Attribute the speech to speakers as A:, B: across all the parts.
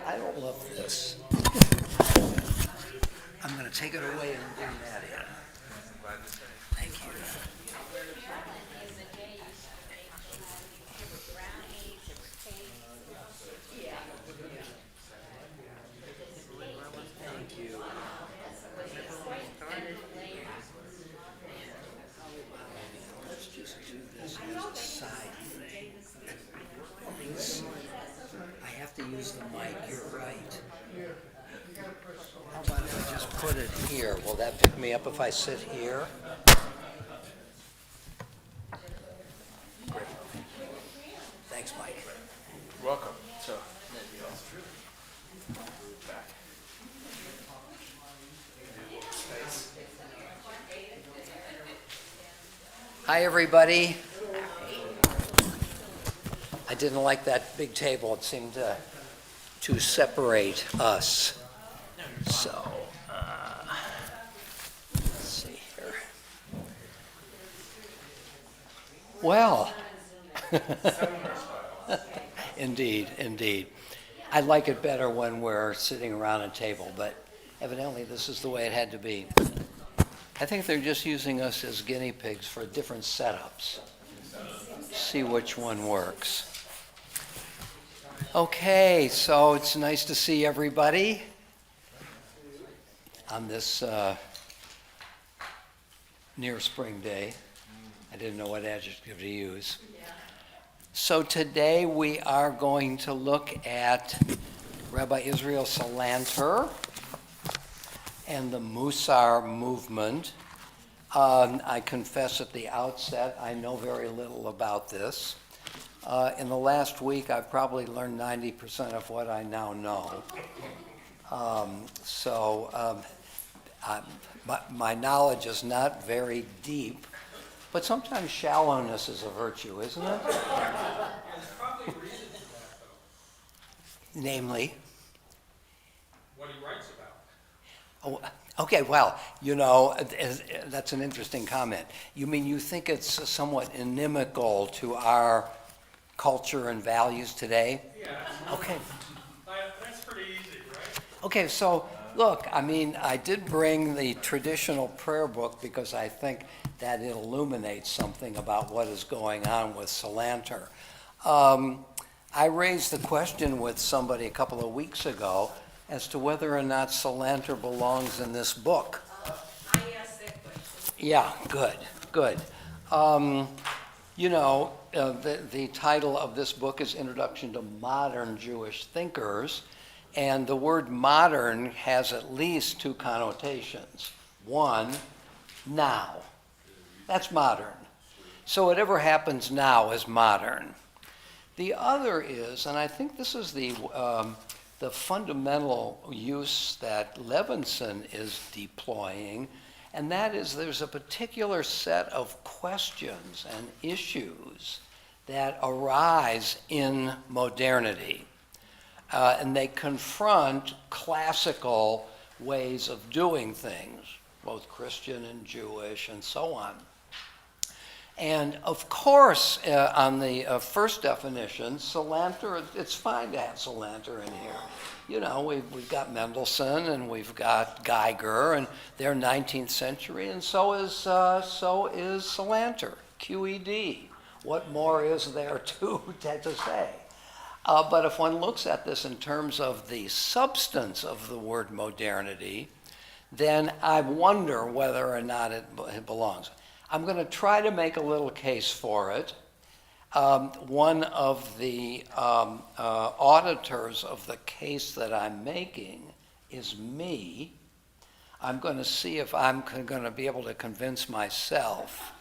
A: I don't love this. I'm gonna take it away and bring that in. Thank you. Thank you. Let's just do this as a side thing. I have to use the mic, you're right. How about if I just put it here? Will that pick me up if I sit here? Great. Thanks, Mike.
B: Welcome. So,
A: Hi, everybody. I didn't like that big table. It seemed to separate us. So, let's see. Well, indeed, indeed. I like it better when we're sitting around a table, but evidently this is the way it had to be. I think they're just using us as guinea pigs for different setups. See which one works. Okay, so it's nice to see everybody on this near spring day. I didn't know what adjective to use. So today we are going to look at Rabbi Israel Salanter and the Musar movement. I confess at the outset, I know very little about this. In the last week, I've probably learned 90% of what I now know. My knowledge is not very deep, but sometimes shallowness is a virtue, isn't it?
C: There's probably a reason for that, though.
A: Namely?
C: What he writes about.
A: Oh, okay, well, you know, that's an interesting comment. You mean you think it's somewhat inimical to our culture and values today?
C: Yeah.
A: Okay.
C: That's pretty easy, right?
A: Okay, so look, I mean, I did bring the traditional prayer book because I think that it illuminates something about what is going on with Salanter. I raised the question with somebody a couple of weeks ago as to whether or not Salanter belongs in this book.
D: I asked that question.
A: Yeah, good. You know, the title of this book is Introduction to Modern Jewish Thinkers, and the word modern has at least two connotations. One, now. That's modern. So whatever happens now is modern. The other is, and I think this is the fundamental use that Levinson is deploying, and that is there's a particular set of questions and issues that arise in modernity. And they confront classical ways of doing things, both Christian and Jewish and so on. And of course, on the first definition, Salanter, it's fine to have Salanter in here. You know, we've got Mendelssohn and we've got Geiger, and they're 19th century, and so is Salanter, QED. What more is there to say? But if one looks at this in terms of the substance of the word modernity, then I wonder whether or not it belongs. I'm going to try to make a little case for it. One of the auditors of the case that I'm making is me. I'm going to see if I'm going to be able to convince myself.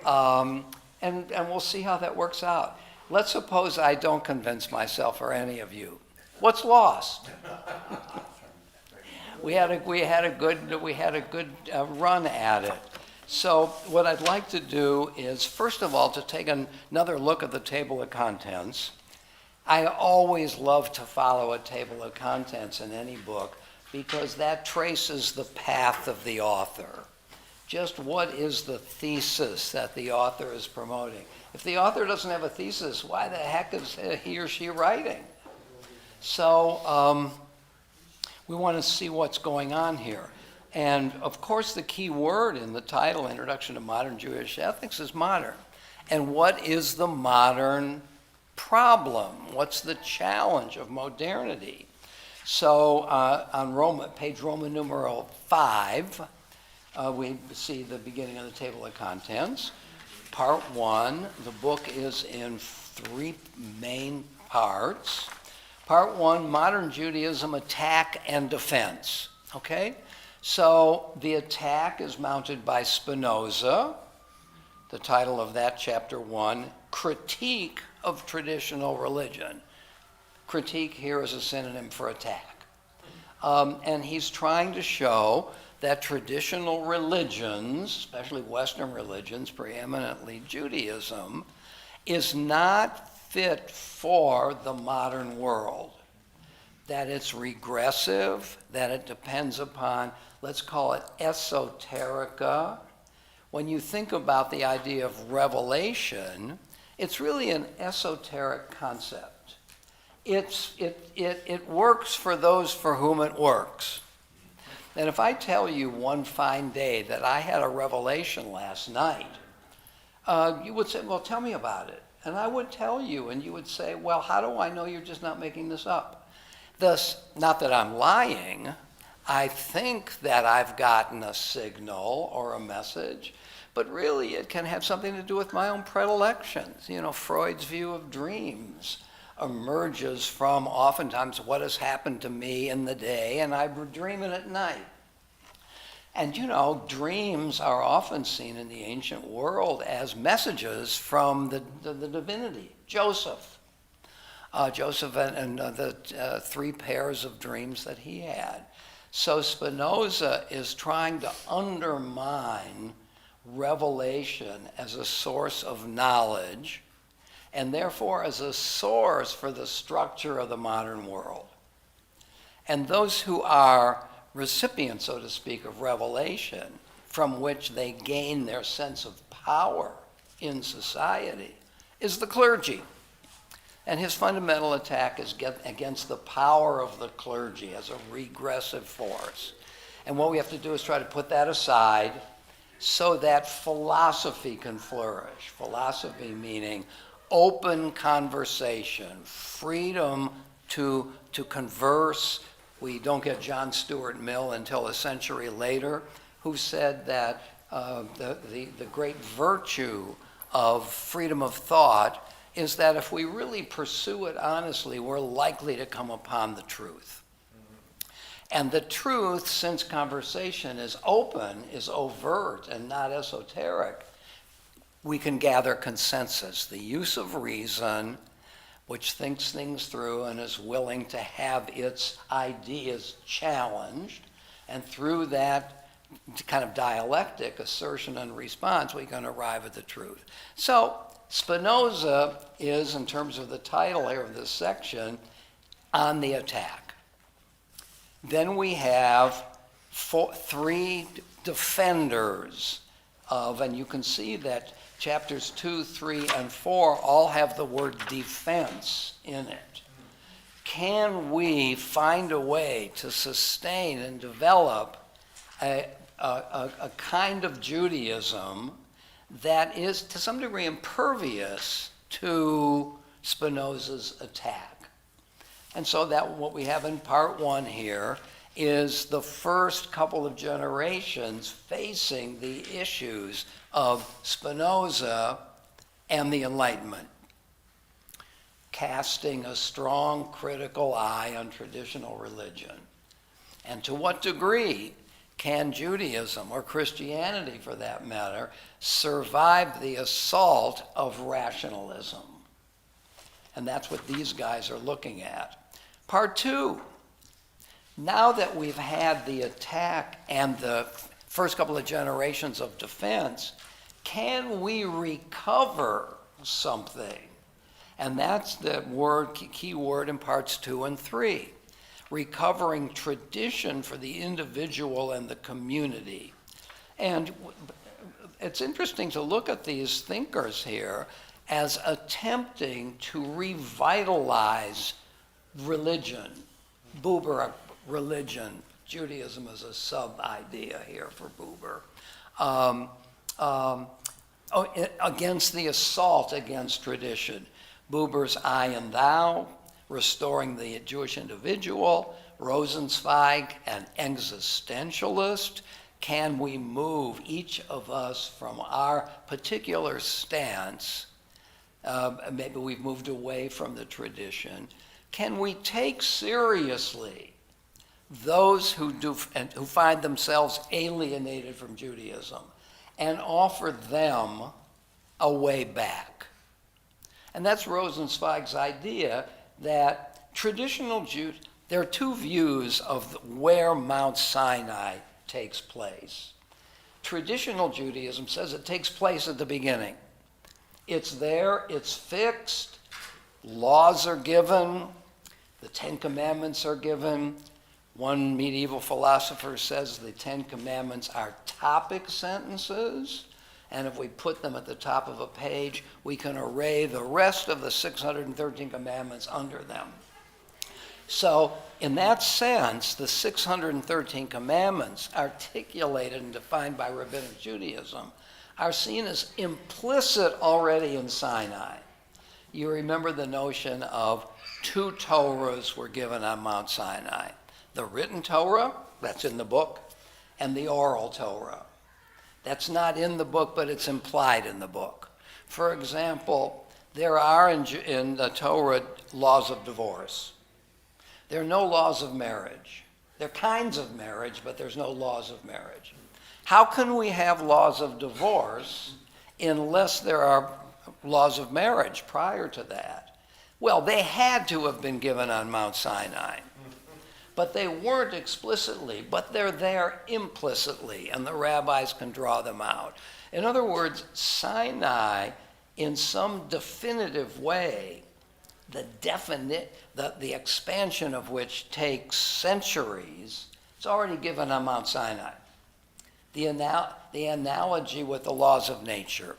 A: And we'll see how that works out. Let's suppose I don't convince myself or any of you. What's lost? We had a good run at it. So what I'd like to do is, first of all, to take another look at the table of contents. I always love to follow a table of contents in any book because that traces the path of the author. Just what is the thesis that the author is promoting? If the author doesn't have a thesis, why the heck is he or she writing? So we want to see what's going on here. And of course, the key word in the title, Introduction to Modern Jewish Ethics, is modern. And what is the modern problem? What's the challenge of modernity? So on page Roman numeral 5, we see the beginning of the table of contents. Part 1, the book is in 3 main parts. Part 1, Modern Judaism, Attack and Defense. Okay? So the attack is mounted by Spinoza. The title of that, chapter 1, Critique of Traditional Religion. Critique here is a synonym for attack. And he's trying to show that traditional religions, especially Western religions, preeminently Judaism, is not fit for the modern world. That it's regressive, that it depends upon, let's call it esoterica, when you think about the idea of revelation, it's really an esoteric concept. It works for those for whom it works. And if I tell you one fine day that I had a revelation last night, you would say, well, tell me about it. And I would tell you, and you would say, well, how do I know you're just not making this up? Thus, not that I'm lying, I think that I've gotten a signal or a message, but really it can have something to do with my own predilections. You know, Freud's view of dreams emerges from oftentimes what has happened to me in the day, and I'm dreaming at night. And you know, dreams are often seen in the ancient world as messages from the divinity. Joseph and the three pairs of dreams that he had. So Spinoza is trying to undermine revelation as a source of knowledge, and therefore as a source for the structure of the modern world. And those who are recipients, so to speak, of revelation, from which they gain their sense of power in society, is the clergy. And his fundamental attack is against the power of the clergy as a regressive force. And what we have to do is try to put that aside so that philosophy can flourish. Philosophy meaning open conversation, freedom to converse. We don't get John Stuart Mill until a century later, who said that the great virtue of freedom of thought is that if we really pursue it honestly, we're likely to come upon the truth. And the truth, since conversation is open, is overt and not esoteric, we can gather consensus. The use of reason, which thinks things through and is willing to have its ideas challenged, and through that kind of dialectic, assertion and response, we can arrive at the truth. So Spinoza is, in terms of the title here of this section, on the attack. Then we have three defenders of, and you can see that chapters 2, 3, and 4 all have the word defense in it. Can we find a way to sustain and develop a kind of Judaism that is to some degree impervious to Spinoza's attack? And so that what we have in part 1 here is the first couple of generations facing the issues of Spinoza and the Enlightenment, casting a strong critical eye on traditional religion. And to what degree can Judaism, or Christianity for that matter, survive the assault of rationalism? And that's what these guys are looking at. Part 2, now that we've had the attack and the first couple of generations of defense, can we recover something? And that's the key word in parts 2 and 3. Recovering tradition for the individual and the community. And it's interesting to look at these thinkers here as attempting to revitalize religion, Buber religion. Judaism is a sub-idea here for Buber. Against the assault against tradition. Buber's I and Thou, restoring the Jewish individual. Rosenzweig, an existentialist. Can we move each of us from our particular stance? Maybe we've moved away from the tradition. Can we take seriously those who find themselves alienated from Judaism and offer them a way back? And that's Rosenzweig's idea that traditional Jews, there are two views of where Mount Sinai takes place. Traditional Judaism says it takes place at the beginning. It's there, it's fixed, laws are given, the Ten Commandments are given. One medieval philosopher says the Ten Commandments are topic sentences, and if we put them at the top of a page, we can array the rest of the 613 commandments under them. So in that sense, the 613 commandments articulated and defined by Rabbinic Judaism are seen as implicit already in Sinai. You remember the notion of 2 Torahs were given on Mount Sinai. The written Torah, that's in the book, and the oral Torah. That's not in the book, but it's implied in the book. For example, there are in the Torah laws of divorce. There are no laws of marriage. There are kinds of marriage, but there's no laws of marriage. How can we have laws of divorce unless there are laws of marriage prior to that? Well, they had to have been given on Mount Sinai. But they weren't explicitly, but they're there implicitly, and the rabbis can draw them out. In other words, Sinai, in some definitive way, the expansion of which takes centuries, it's already given on Mount Sinai. The analogy with the laws of nature.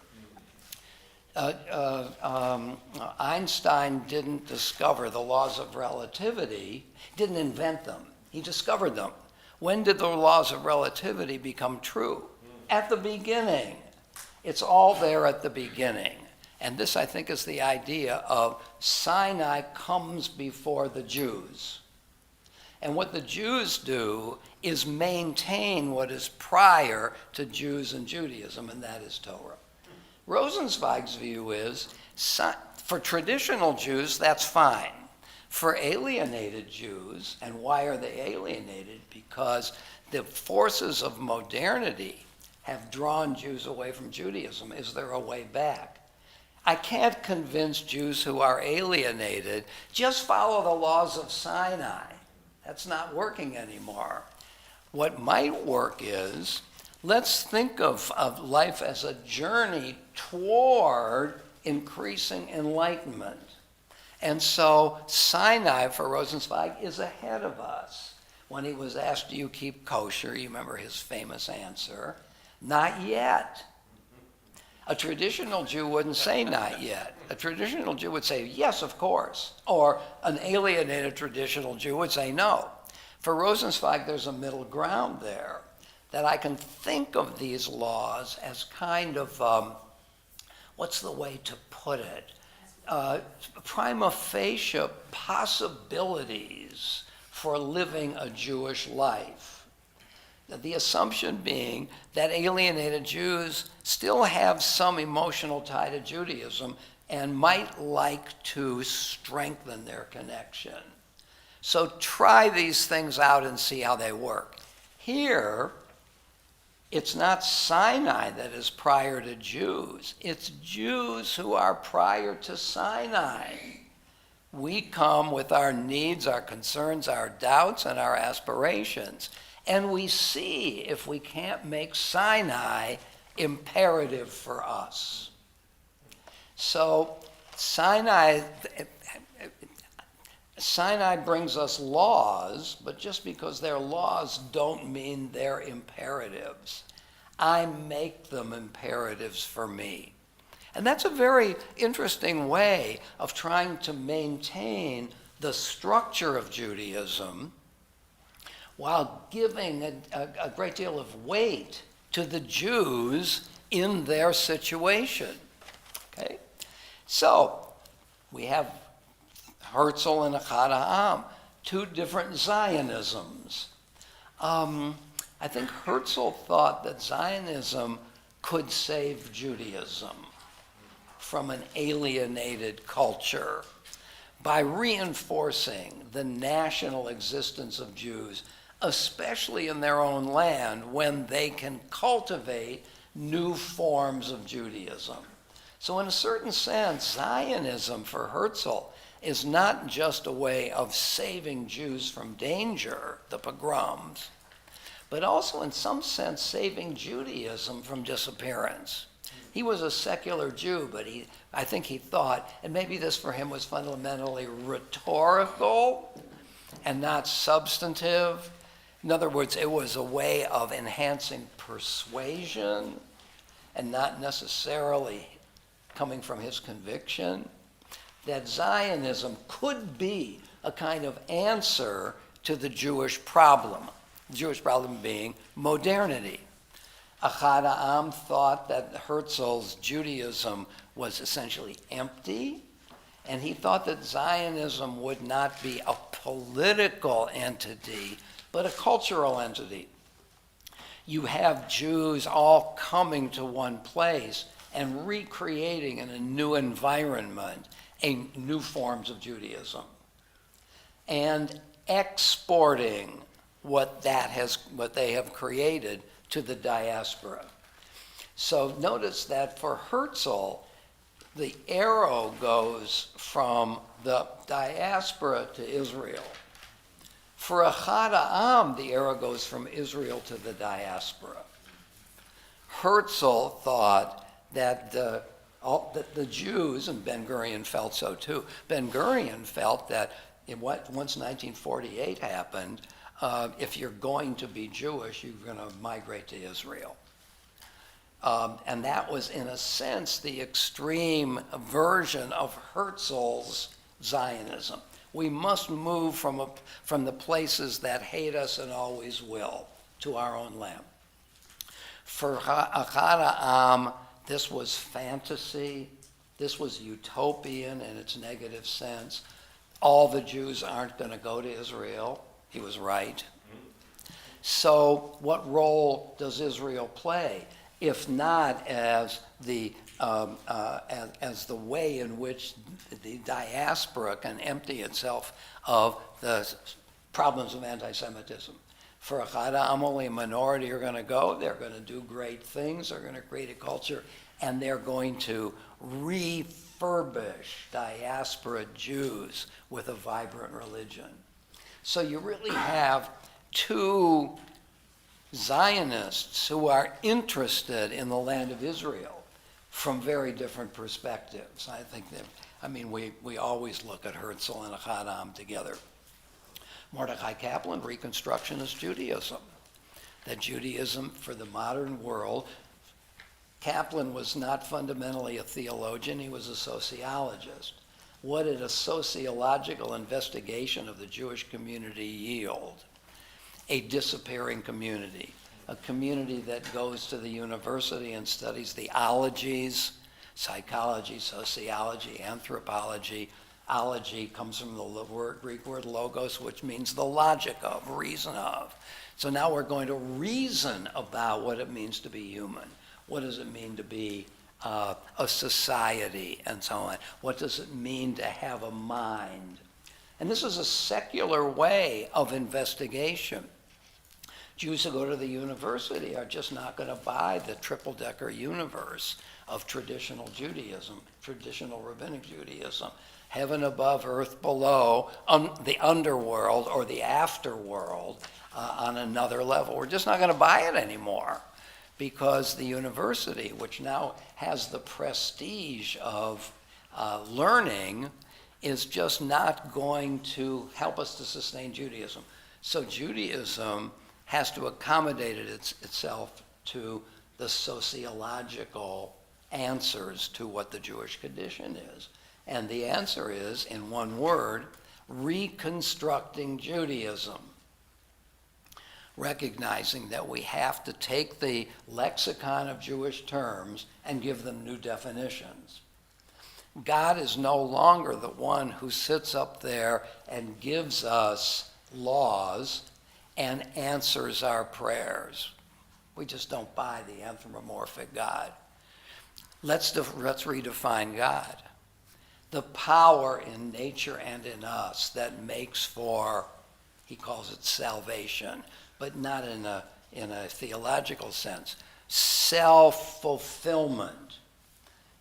A: Einstein didn't discover the laws of relativity, didn't invent them. He discovered them. When did the laws of relativity become true? At the beginning. It's all there at the beginning. And this, I think, is the idea of Sinai comes before the Jews. And what the Jews do is maintain what is prior to Jews and Judaism, and that is Torah. Rosenzweig's view is, for traditional Jews, that's fine. For alienated Jews, and why are they alienated? Because the forces of modernity have drawn Jews away from Judaism. Is there a way back? I can't convince Jews who are alienated, just follow the laws of Sinai. That's not working anymore. What might work is, let's think of life as a journey toward increasing enlightenment. And so Sinai, for Rosenzweig, is ahead of us. When he was asked, do you keep kosher? You remember his famous answer, not yet. A traditional Jew wouldn't say not yet. A traditional Jew would say, yes, of course. Or an alienated traditional Jew would say no. For Rosenzweig, there's a middle ground there, that I can think of these laws as kind of, what's the way to put it? Prima facie possibilities for living a Jewish life. The assumption being that alienated Jews still have some emotional tie to Judaism and might like to strengthen their connection. So try these things out and see how they work. Here, it's not Sinai that is prior to Jews. It's Jews who are prior to Sinai. We come with our needs, our concerns, our doubts, and our aspirations. And we see if we can't make Sinai imperative for us. So Sinai brings us laws, but just because they're laws don't mean they're imperatives. I make them imperatives for me. And that's a very interesting way of trying to maintain the structure of Judaism while giving a great deal of weight to the Jews in their situation. Okay? So we have Herzl and Echad Ha'am, 2 different Zionisms. I think Herzl thought that Zionism could save Judaism from an alienated culture by reinforcing the national existence of Jews, especially in their own land, when they can cultivate new forms of Judaism. So in a certain sense, Zionism for Herzl is not just a way of saving Jews from danger, the pogroms, but also in some sense saving Judaism from disappearance. He was a secular Jew, but I think he thought, and maybe this for him was fundamentally rhetorical and not substantive. In other words, it was a way of enhancing persuasion and not necessarily coming from his conviction, that Zionism could be a kind of answer to the Jewish problem. The Jewish problem being modernity. Achad Ha'am thought that Herzl's Judaism was essentially empty, and he thought that Zionism would not be a political entity, but a cultural entity. You have Jews all coming to one place and recreating in a new environment new forms of Judaism, and exporting what they have created to the diaspora. So notice that for Herzl, the arrow goes from the diaspora to Israel. For Achad Ha'am, the arrow goes from Israel to the diaspora. Herzl thought that the Jews, and Ben-Gurion felt so too, Ben-Gurion felt that once 1948 happened, if you're going to be Jewish, you're going to migrate to Israel. And that was, in a sense, the extreme version of Herzl's Zionism. We must move from the places that hate us and always will to our own land. For Achad Ha'am, this was fantasy. This was utopian in its negative sense. All the Jews aren't going to go to Israel. He was right. So what role does Israel play, if not as the way in which the diaspora can empty itself of the problems of anti-Semitism? For Achad Ha'am, only a minority are going to go. They're going to do great things. They're going to create a culture, and they're going to refurbish diaspora Jews with a vibrant religion. So you really have two Zionists who are interested in the land of Israel from very different perspectives. I think we always look at Herzl and Achad Ha'am together. Mordechai Kaplan, Reconstructionist Judaism. That Judaism for the modern world, Kaplan was not fundamentally a theologian, he was a sociologist. What did a sociological investigation of the Jewish community yield? A disappearing community, a community that goes to the university and studies the ologies, psychology, sociology, anthropology. Ology comes from the Greek word logos, which means the logic of, reason of. So now we're going to reason about what it means to be human. What does it mean to be a society, and so on? What does it mean to have a mind? And this is a secular way of investigation. Jews who go to the university are just not going to buy the triple-decker universe of traditional Judaism, traditional rabbinic Judaism. Heaven above, earth below, the underworld or the afterworld on another level. We're just not going to buy it anymore because the university, which now has the prestige of learning, is just not going to help us to sustain Judaism. So Judaism has to accommodate itself to the sociological answers to what the Jewish condition is. And the answer is, in one word, reconstructing Judaism. Recognizing that we have to take the lexicon of Jewish terms and give them new definitions. God is no longer the one who sits up there and gives us laws and answers our prayers. We just don't buy the anthropomorphic God. Let's redefine God. The power in nature and in us that makes for, he calls it salvation, but not in a theological sense, self-fulfillment.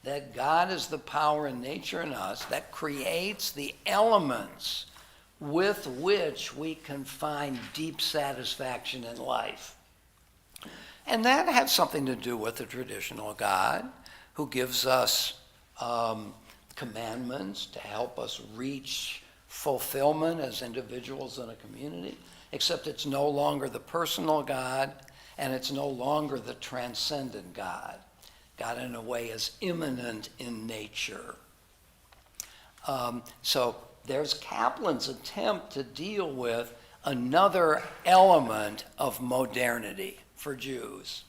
A: That God is the power in nature in us that creates the elements with which we can find deep satisfaction in life. And that has something to do with the traditional God who gives us commandments to help us reach fulfillment as individuals in a community, except it's no longer the personal God and it's no longer the transcendent God. got in a way as immanent in nature. So there's Kaplan's attempt to deal with another element of modernity for Jews.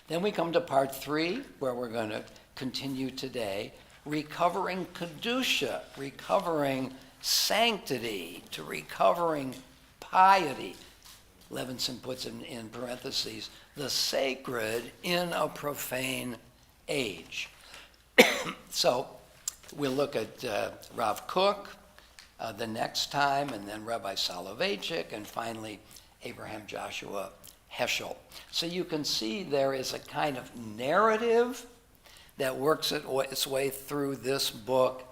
A: Then we come to part 3, where we're going to continue today, recovering Kedusha, recovering sanctity, to recovering piety. Levinson puts in parentheses, the sacred in a profane age. So we'll look at Rav Kook the next time, and then Rabbi Soloveitchik, and finally Abraham Joshua Heschel. So you can see there is a kind of narrative that works its way through this book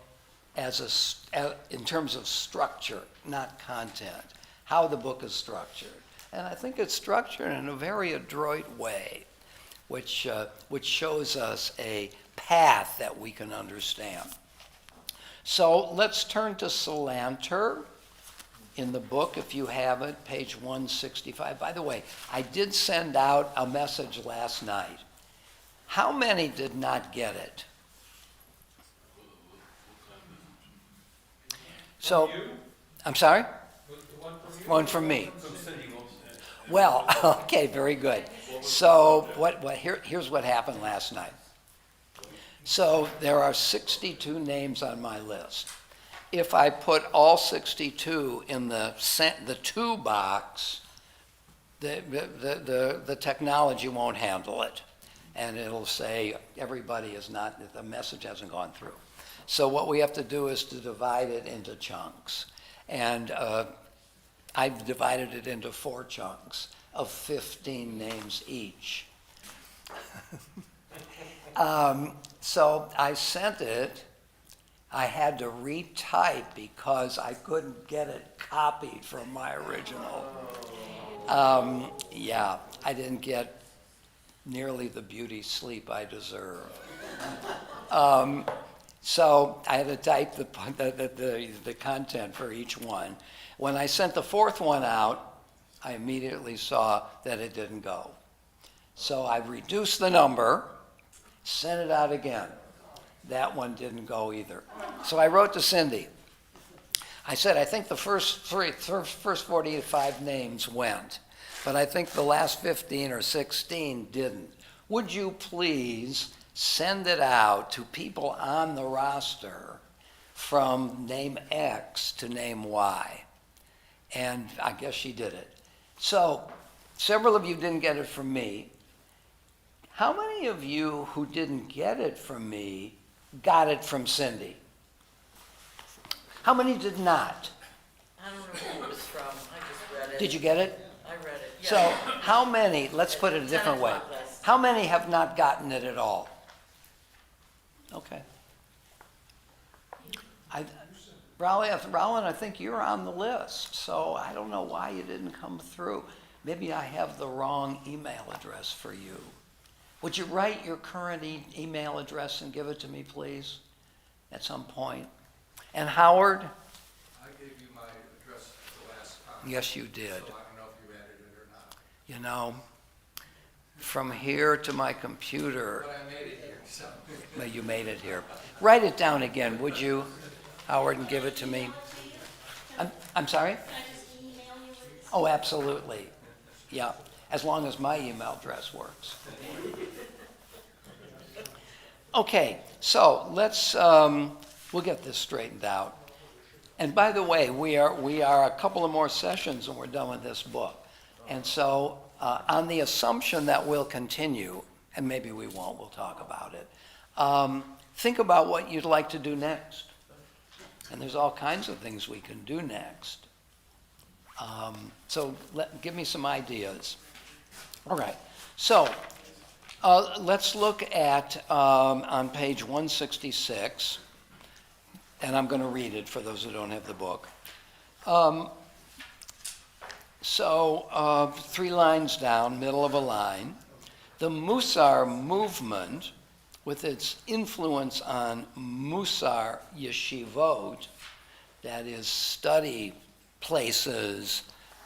A: in terms of structure, not content, how the book is structured. And I think it's structured in a very adroit way, which shows us a path that we can understand. So let's turn to Salanter in the book, if you have it, page 165. By the way, I did send out a message last night. How many did not get it? So, I'm sorry? One from me. Well, okay, very good. So here's what happened last night. So there are 62 names on my list. If I put all 62 in the to box, the technology won't handle it. And it'll say everybody is not, the message hasn't gone through. So what we have to do is to divide it into chunks. And I've divided it into 4 chunks of 15 names each. So I sent it. I had to retype because I couldn't get it copied from my original. Yeah, I didn't get nearly the beauty sleep I deserve. So I had to type the content for each one. When I sent the 4th one out, I immediately saw that it didn't go. So I reduced the number, sent it out again. That one didn't go either. So I wrote to Cindy. I said, I think the first 45 names went, but I think the last 15 or 16 didn't. Would you please send it out to people on the roster from name X to name Y? And I guess she did it. So several of you didn't get it from me. How many of you who didn't get it from me got it from Cindy? How many did not?
E: I don't know who it was from. I just read it.
A: Did you get it?
E: I read it. Yeah.
A: So how many, let's put it a different way.
E: 10 o'clock list.
A: How many have not gotten it at all? Okay. Roland, I think you're on the list, so I don't know why you didn't come through. Maybe I have the wrong email address for you. Would you write your current email address and give it to me, please, at some point? And Howard?
C: I gave you my address the last time.
A: Yes, you did.
C: So I don't know if you added it or not.
A: You know, from here to my computer,
C: But I made it here, so.
A: well, you made it here. Write it down again, would you, Howard, and give it to me? I'm sorry?
D: Can I just email you with this?
A: Oh, absolutely. Yeah, as long as my email address works. Okay, so let's, we'll get this straightened out. And by the way, we are a couple of more sessions and we're done with this book. And so on the assumption that we'll continue, and maybe we won't, we'll talk about it, think about what you'd like to do next. And there's all kinds of things we can do next. So give me some ideas. All right, so let's look at on page 166, and I'm going to read it for those who don't have the book. So 3 lines down, middle of a line, the Musar movement, with its influence on Musar yeshivot, that is study places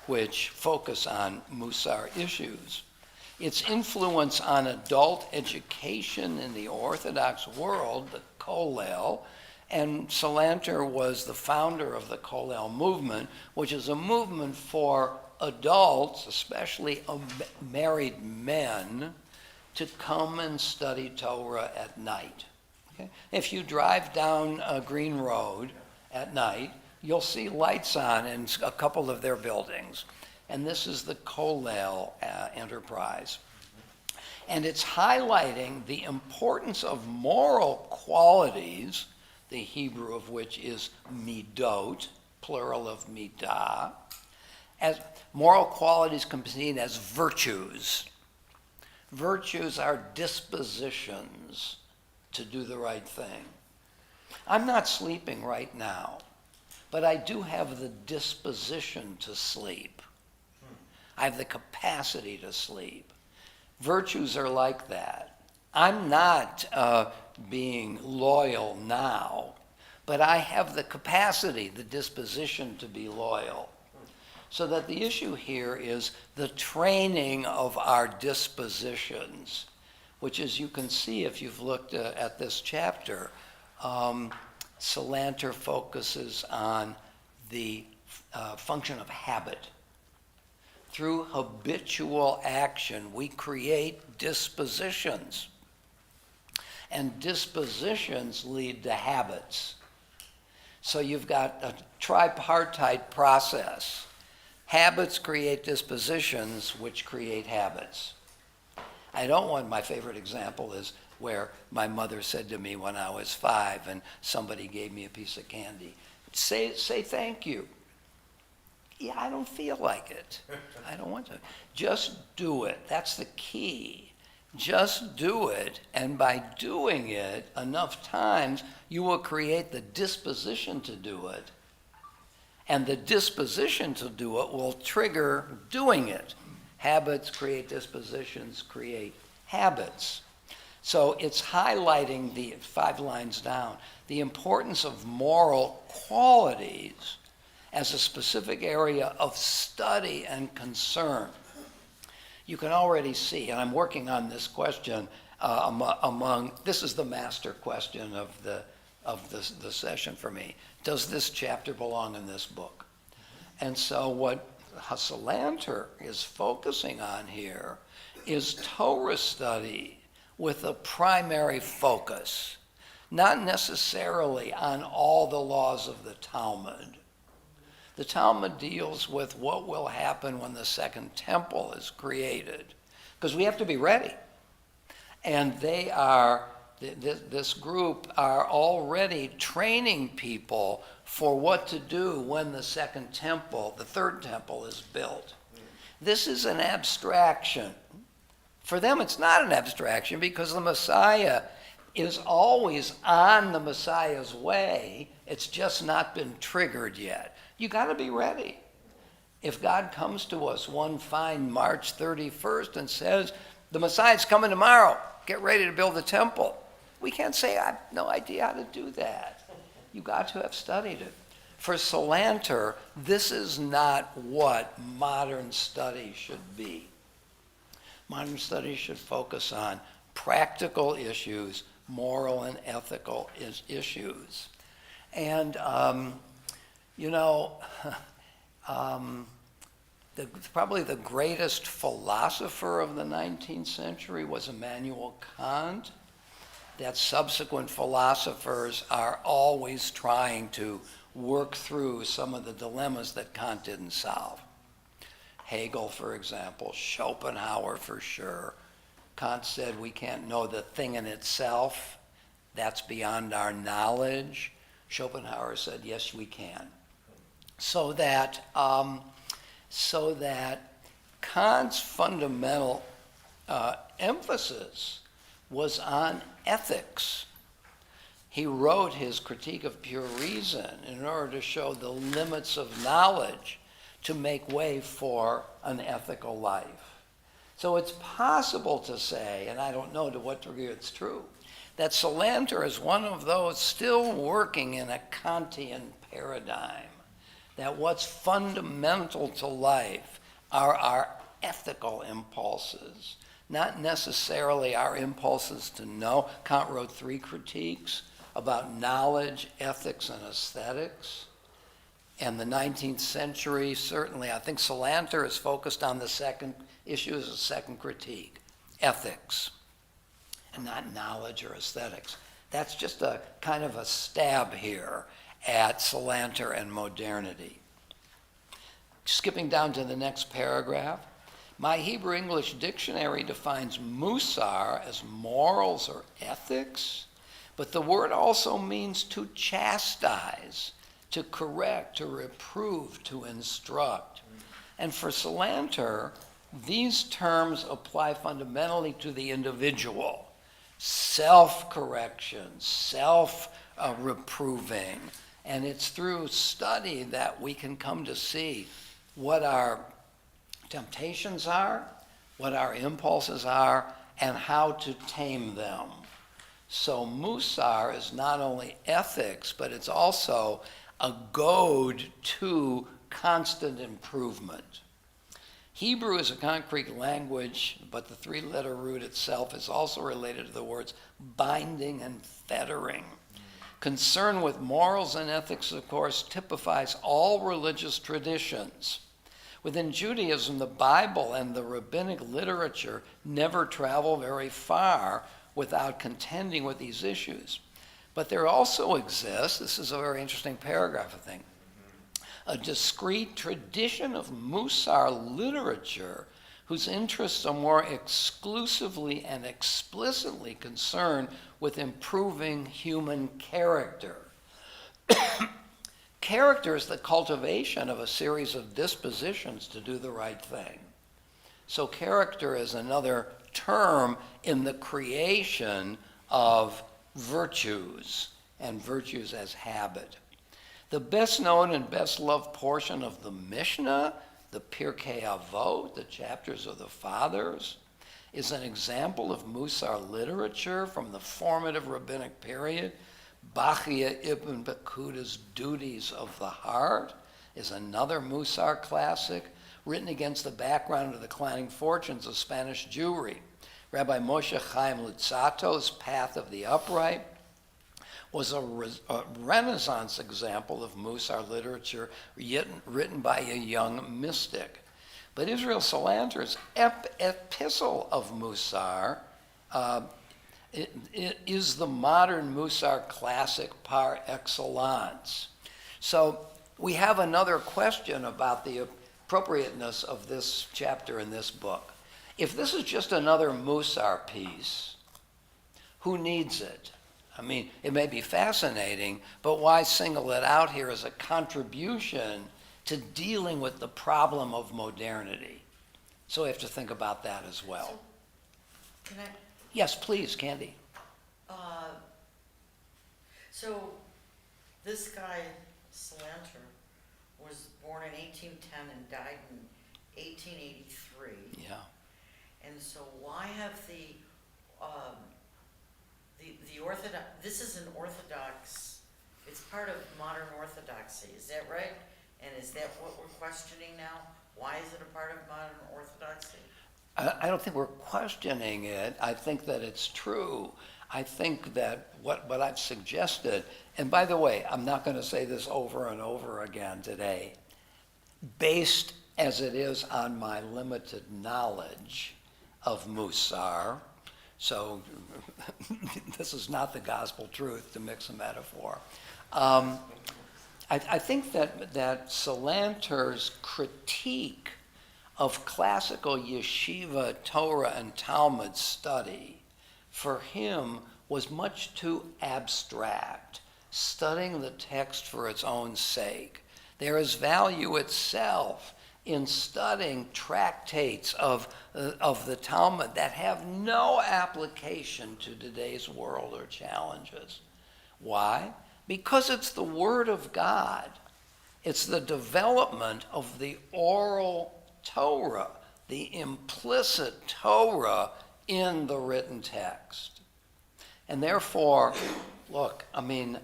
A: which focus on Musar issues, its influence on adult education in the Orthodox world, the Kollel, and Salanter was the founder of the Kollel movement, which is a movement for adults, especially married men, to come and study Torah at night. Okay? If you drive down Green Road at night, you'll see lights on in a couple of their buildings. And this is the Kollel enterprise. And it's highlighting the importance of moral qualities, the Hebrew of which is midot, plural of midah, as moral qualities can be seen as virtues. Virtues are dispositions to do the right thing. I'm not sleeping right now, but I do have the disposition to sleep. I have the capacity to sleep. Virtues are like that. I'm not being loyal now, but I have the capacity, the disposition to be loyal. So that the issue here is the training of our dispositions, which, as you can see if you've looked at this chapter, Salanter focuses on the function of habit. Through habitual action, we create dispositions. And dispositions lead to habits. So you've got a tripartite process. Habits create dispositions, which create habits. I don't want, my favorite example is where my mother said to me when I was 5 and somebody gave me a piece of candy, say thank you. Yeah, I don't feel like it. I don't want to. Just do it. That's the key. Just do it, and by doing it enough times, you will create the disposition to do it. And the disposition to do it will trigger doing it. Habits create dispositions, create habits. So it's highlighting the 5 lines down, the importance of moral qualities as a specific area of study and concern. You can already see, and I'm working on this question this is the master question of the session for me. Does this chapter belong in this book? And so what Salanter is focusing on here is Torah study with a primary focus, not necessarily on all the laws of the Talmud. The Talmud deals with what will happen when the second temple is created, because we have to be ready. And this group are already training people for what to do when the second temple, the third temple, is built. This is an abstraction. For them, it's not an abstraction because the Messiah is always on the Messiah's way. It's just not been triggered yet. You got to be ready. If God comes to us one fine March 31st and says, the Messiah's coming tomorrow, get ready to build the temple, we can't say, I have no idea how to do that. You got to have studied it. For Salanter, this is not what modern study should be. Modern study should focus on practical issues, moral and ethical issues. And probably the greatest philosopher of the 19th century was Immanuel Kant. That subsequent philosophers are always trying to work through some of the dilemmas that Kant didn't solve. Hegel, for example, Schopenhauer for sure. Kant said we can't know the thing in itself. That's beyond our knowledge. Schopenhauer said, yes, we can. So that Kant's fundamental emphasis was on ethics. He wrote his Critique of Pure Reason in order to show the limits of knowledge to make way for an ethical life. So it's possible to say, and I don't know to what degree it's true, that Salanter is one of those still working in a Kantian paradigm, that what's fundamental to life are our ethical impulses, not necessarily our impulses to know. Kant wrote 3 critiques about knowledge, ethics, and aesthetics. And the 19th century, certainly, I think Salanter is focused on the second issue as a second critique, ethics, and not knowledge or aesthetics. That's just a kind of a stab here at Salanter and modernity. Skipping down to the next paragraph, my Hebrew English dictionary defines musar as morals or ethics, but the word also means to chastise, to correct, to reprove, to instruct. And for Salanter, these terms apply fundamentally to the individual. Self-correction, self-reproving. And it's through study that we can come to see what our temptations are, what our impulses are, and how to tame them. So musar is not only ethics, but it's also a goad to constant improvement. Hebrew is a concrete language, but the 3-letter root itself is also related to the words binding and fettering. Concern with morals and ethics, of course, typifies all religious traditions. Within Judaism, the Bible and the rabbinic literature never travel very far without contending with these issues. But there also exists, this is a very interesting paragraph, I think, a discrete tradition of Musar literature whose interests are more exclusively and explicitly concerned with improving human character. Character is the cultivation of a series of dispositions to do the right thing. So character is another term in the creation of virtues, and virtues as habit. The best known and best loved portion of the Mishnah, the Pirkei Avot, the chapters of the Fathers, is an example of Musar literature from the formative rabbinic period. Bachya ibn Bakuta's Duties of the Heart is another Musar classic, written against the background of the declining fortunes of Spanish Jewry. Rabbi Moshe Chaim Luzzatto's Path of the Upright was a Renaissance example of Musar literature written by a young mystic. But Israel Salanter's Epistle of Musar it is the modern Musar classic par excellence. So we have another question about the appropriateness of this chapter in this book. If this is just another Musar piece, who needs it? I mean, it may be fascinating, but why single it out here as a contribution to dealing with the problem of modernity? So we have to think about that as well.
E: Can I,
A: Yes, please, Candy.
E: so this guy, Salanter, was born in 1810 and died in 1883.
A: Yeah.
E: And so why have the Orthodox, this is an Orthodox, it's part of modern Orthodoxy, is that right? And is that what we're questioning now? Why is it a part of modern Orthodoxy?
A: I don't think we're questioning it. I think that it's true. I think that what I've suggested, and by the way, I'm not going to say this over and over again today, based as it is on my limited knowledge of Musar, so this is not the gospel truth, to mix a metaphor. I think that Salanter's critique of classical yeshiva, Torah, and Talmud study, for him was much too abstract, studying the text for its own sake. There is value itself in studying tractates of the Talmud that have no application to today's world or challenges. Why? Because it's the Word of God. It's the development of the oral Torah, the implicit Torah in the written text. And therefore, look, I mean,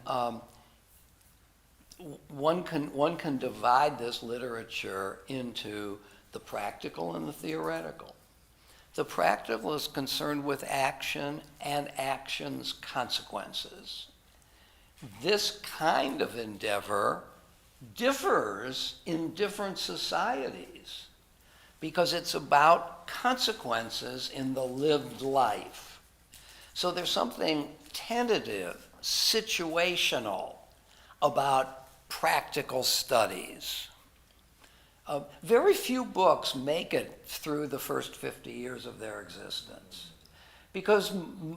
A: one can divide this literature into the practical and the theoretical. The practical is concerned with action and action's consequences. This kind of endeavor differs in different societies because it's about consequences in the lived life. So there's something tentative, situational about practical studies. Very few books make it through the first 50 years of their existence because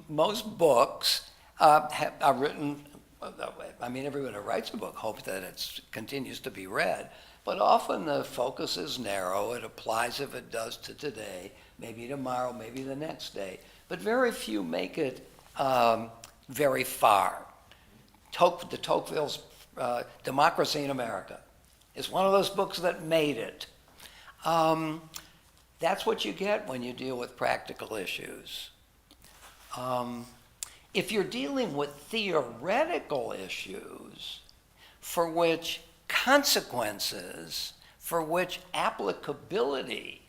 A: most books are written, I mean, everyone who writes a book hopes that it continues to be read, but often the focus is narrow. It applies if it does to today, maybe tomorrow, maybe the next day, but very few make it very far. De Tocqueville's Democracy in America is one of those books that made it. That's what you get when you deal with practical issues. If you're dealing with theoretical issues for which consequences, for which applicability,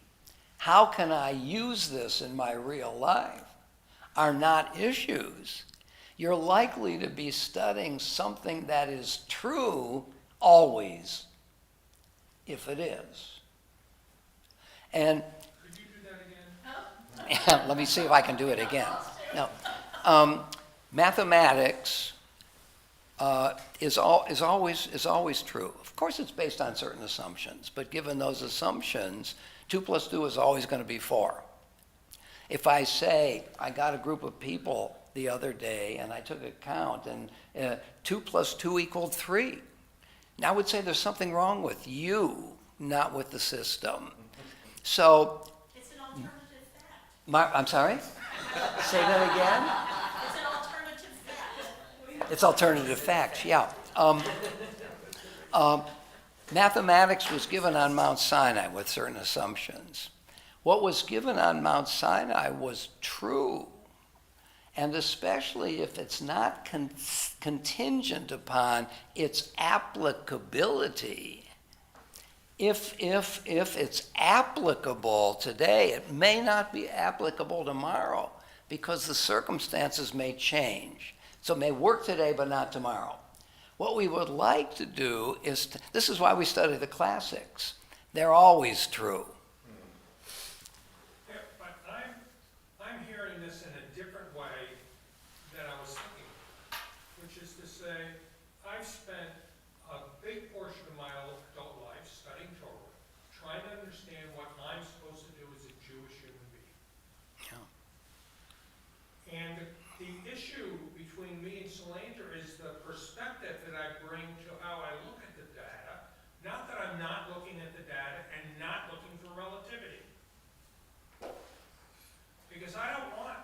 A: how can I use this in my real life, are not issues, you're likely to be studying something that is true always, if it is. And
C: Could you do that again?
A: let me see if I can do it again. Now, mathematics is always true. Of course, it's based on certain assumptions, but given those assumptions, 2 + 2 is always going to be 4. If I say I got a group of people the other day and I took a count and 2 + 2 = 3, now I would say there's something wrong with you, not with the system. So,
D: It's an alternative fact.
A: I'm sorry? Say that again?
D: It's an alternative fact.
A: It's alternative facts, yeah. Mathematics was given on Mount Sinai with certain assumptions. What was given on Mount Sinai was true, and especially if it's not contingent upon its applicability. If it's applicable today, it may not be applicable tomorrow because the circumstances may change. So it may work today but not tomorrow. What we would like to do is, this is why we study the classics. They're always true.
C: Yeah, but I'm hearing this in a different way than I was thinking, which is to say, I've spent a big portion of my adult life studying Torah, trying to understand what I'm supposed to do as a Jewish human being.
A: Yeah.
C: And the issue between me and Solanter is the perspective that I bring to how I look at the data. Not that I'm not looking at the data and not looking for relativity. Because I don't want,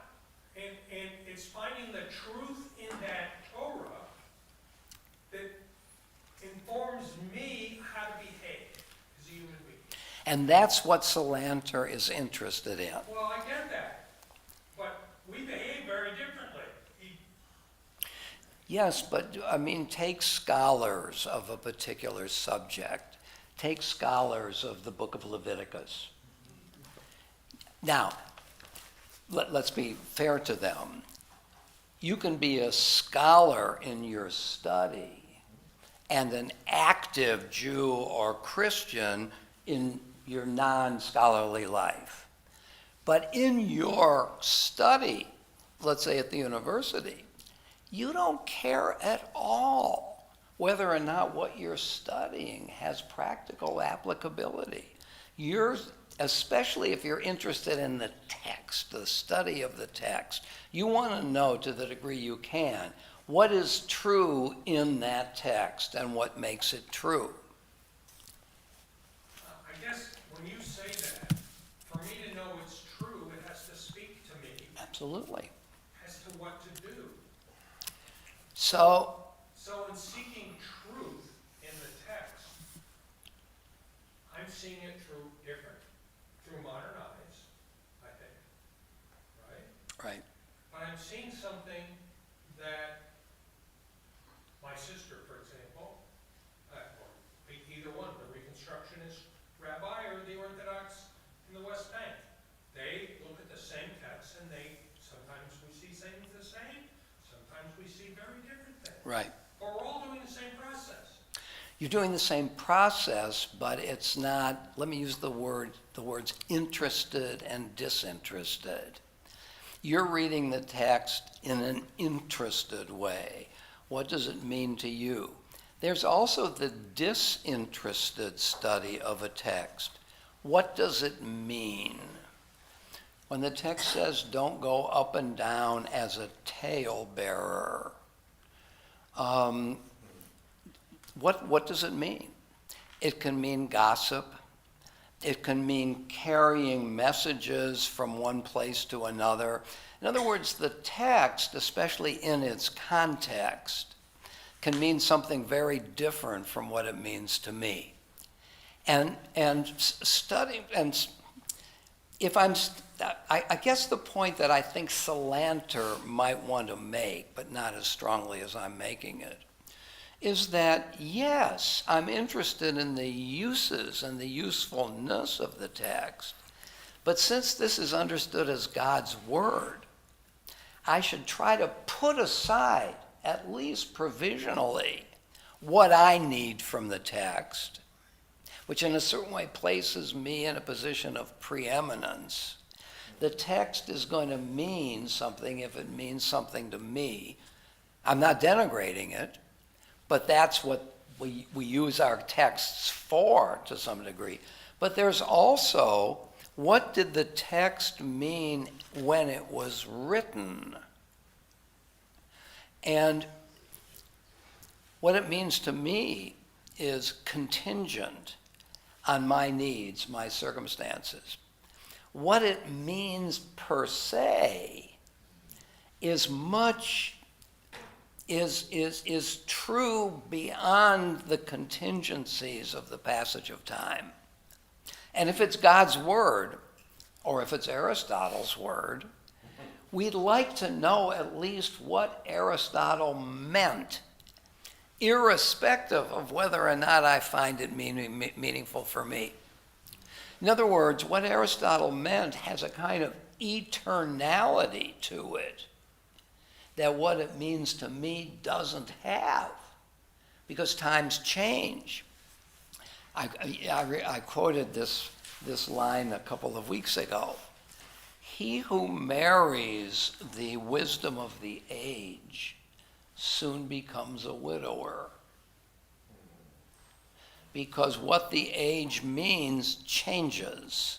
C: and it's finding the truth in that Torah that informs me how to behave as a human being.
A: And that's what Solanter is interested in.
C: Well, I get that, but we behave very differently.
A: Yes, but I mean, take scholars of a particular subject. Take scholars of the book of Leviticus. Now, let's be fair to them. You can be a scholar in your study and an active Jew or Christian in your non-scholarly life. But in your study, let's say at the university, you don't care at all whether or not what you're studying has practical applicability. Especially if you're interested in the text, the study of the text, you want to know to the degree you can what is true in that text and what makes it true.
C: I guess when you say that, for me to know it's true, it has to speak to me
A: Absolutely.
C: as to what to do.
A: So,
C: So in seeking truth in the text, I'm seeing it through modern eyes, I think, right?
A: right.
C: But I'm seeing something that my sister, for example, or either one, the Reconstructionist Rabbi or the Orthodox in the West Bank, they look at the
A: Right.
C: But we're all doing the same process.
A: You're doing the same process, but it's not, let me use the words interested and disinterested. You're reading the text in an interested way. What does it mean to you? There's also the disinterested study of a text. What does it mean? When the text says, don't go up and down as a talebearer, what does it mean? It can mean gossip. It can mean carrying messages from one place to another. In other words, the text, especially in its context, can mean something very different from what it means to me. And studying, and if I guess the point that I think Salanter might want to make, but not as strongly as I'm making it, is that, yes, I'm interested in the uses and the usefulness of the text, but since this is understood as God's word, I should try to put aside, at least provisionally, what I need from the text, which in a certain way places me in a position of preeminence. The text is going to mean something if it means something to me. I'm not denigrating it, but that's what we use our texts for to some degree. But there's also, what did the text mean when it was written? And what it means to me is contingent on my needs, my circumstances. What it means per se is true beyond the contingencies of the passage of time. And if it's God's word, or if it's Aristotle's word, we'd like to know at least what Aristotle meant, irrespective of whether or not I find it meaningful for me. In other words, what Aristotle meant has a kind of eternality to it that what it means to me doesn't have, because times change. I quoted this line a couple of weeks ago. He who marries the wisdom of the age soon becomes a widower, because what the age means changes.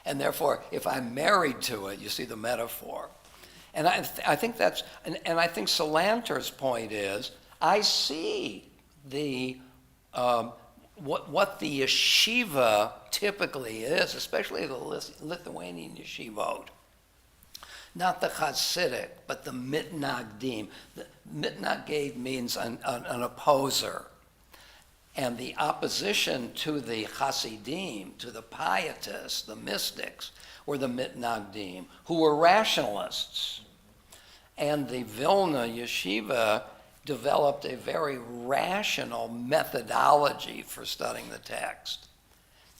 A: And therefore, if I'm married to it, you see the metaphor. And I think that's, and I think Salanter's point is, I see the what the yeshiva typically is, especially the Lithuanian yeshivot. Not the Hasidic, but the mitnagdim. The mitnagdim means an opposer. And the opposition to the Hasidim, to the pietists, the mystics, were the mitnagdim, who were rationalists. And the Vilna yeshiva developed a very rational methodology for studying the text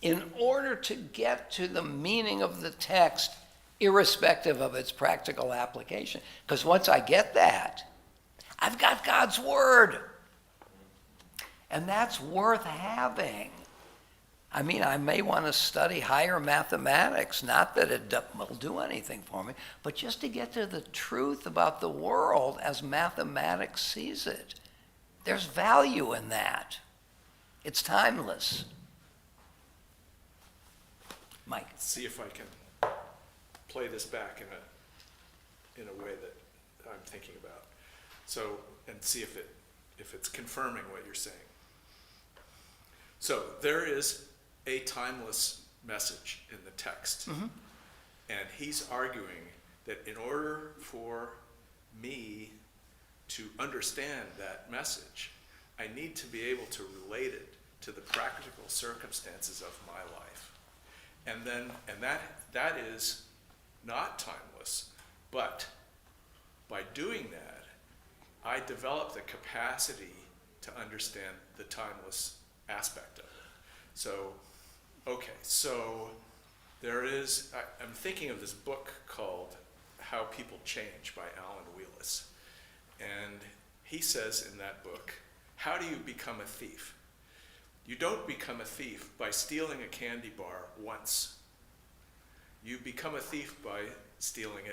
A: in order to get to the meaning of the text, irrespective of its practical application. Because once I get that, I've got God's word. And that's worth having. I mean, I may want to study higher mathematics, not that it will do anything for me, but just to get to the truth about the world as mathematics sees it. There's value in that. It's timeless. Mike.
B: See if I can play this back in a way that I'm thinking about. So, and see if it's confirming what you're saying. So there is a timeless message in the text. Mm-hmm. And he's arguing that in order for me to understand that message, I need to be able to relate it to the practical circumstances of my life. And that is not timeless, but by doing that, I develop the capacity to understand the timeless aspect of it. So there is, I'm thinking of this book called How People Change by Alan Wheelis. And he says in that book, how do you become a thief? You don't become a thief by stealing a candy bar once. You become a thief by stealing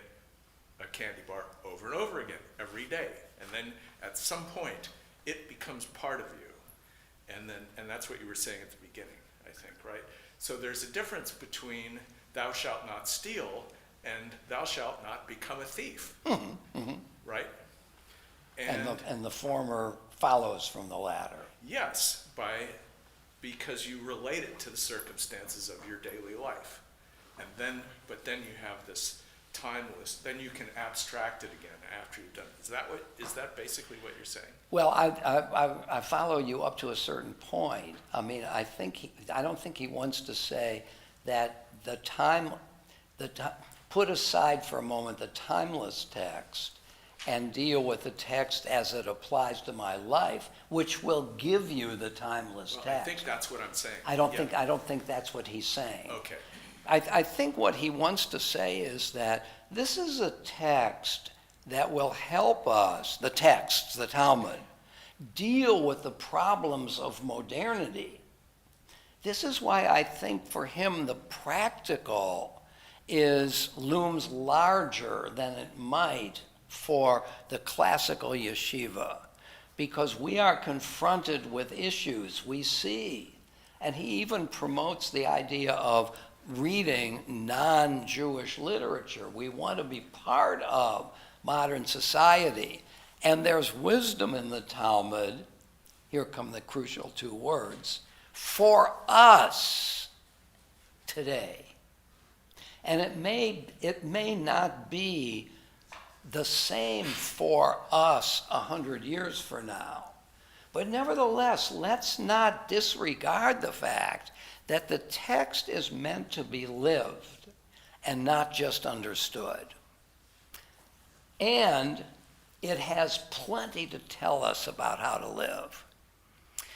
B: a candy bar over and over again, every day. And then at some point, it becomes part of you. And that's what you were saying at the beginning, I think, right? So there's a difference between thou shalt not steal and thou shalt not become a thief, right?
A: And the former follows from the latter.
B: Yes, because you relate it to the circumstances of your daily life. But then you have this timeless, then you can abstract it again after you've done it. Is that basically what you're saying?
A: Well, I follow you up to a certain point. I mean, I don't think he wants to say that put aside for a moment the timeless text and deal with the text as it applies to my life, which will give you the timeless
B: Well,
A: text.
B: I think that's what I'm saying.
A: I don't think that's what he's saying.
B: Okay.
A: I think what he wants to say is that this is a text that will help us, the texts, the Talmud, deal with the problems of modernity. This is why I think for him the practical looms larger than it might for the classical yeshiva, because we are confronted with issues we see. And he even promotes the idea of reading non-Jewish literature. We want to be part of modern society. And there's wisdom in the Talmud, here come the crucial two words, for us today. And it may not be the same for us 100 years from now. But nevertheless, let's not disregard the fact that the text is meant to be lived and not just understood. And it has plenty to tell us about how to live.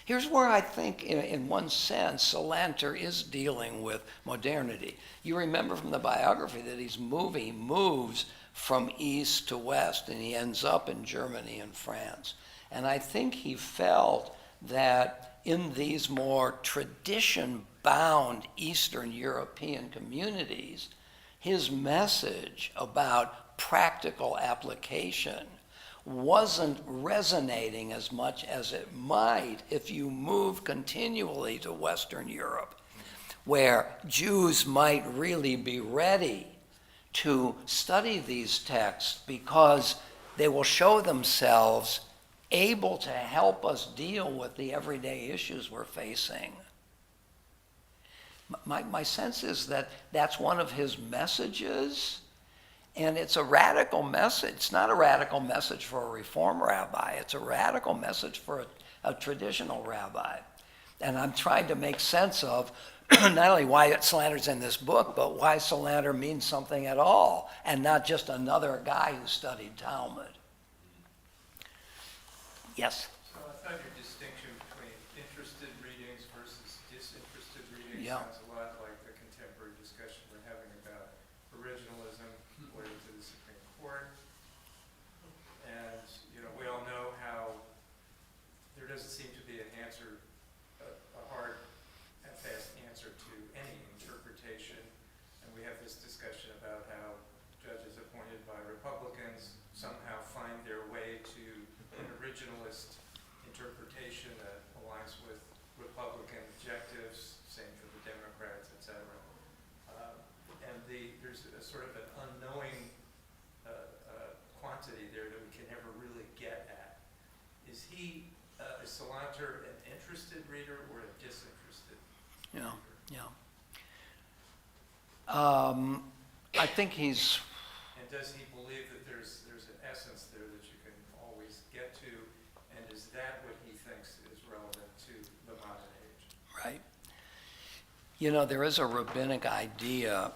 A: Here's where I think, in one sense, Salanter is dealing with modernity. You remember from the biography that he moves from east to west, and he ends up in Germany and France. And I think he felt that in these more tradition-bound Eastern European communities, his message about practical application wasn't resonating as much as it might if you move continually to Western Europe, where Jews might really be ready to study these texts because they will show themselves able to help us deal with the everyday issues we're facing. My sense is that that's one of his messages, and it's a radical message. It's not a radical message for a Reform rabbi. It's a radical message for a traditional rabbi. And I'm trying to make sense of not only why Salanter's in this book, but why Salanter means something at all, and not just another guy who studied Talmud. Yes?
F: So I thought your distinction between interested readings versus disinterested readings
A: Yeah.
F: sounds a lot like the contemporary discussion we're having about originalism related to the Supreme Court. And, we all know how there doesn't seem to be an answer, a hard and fast answer to any interpretation. And we have this discussion about how judges appointed by Republicans somehow find their way to an originalist interpretation that aligns with Republican objectives, same for the Democrats, et cetera. And there's a sort of an unknowing quantity there that we can never really get at. Is Salanter an interested reader or a disinterested reader?
A: Yeah. I think he's...
F: And does he believe that there's an essence there that you can always get to, and is that what he thinks is relevant to the modern age?
A: Right. There is a rabbinic idea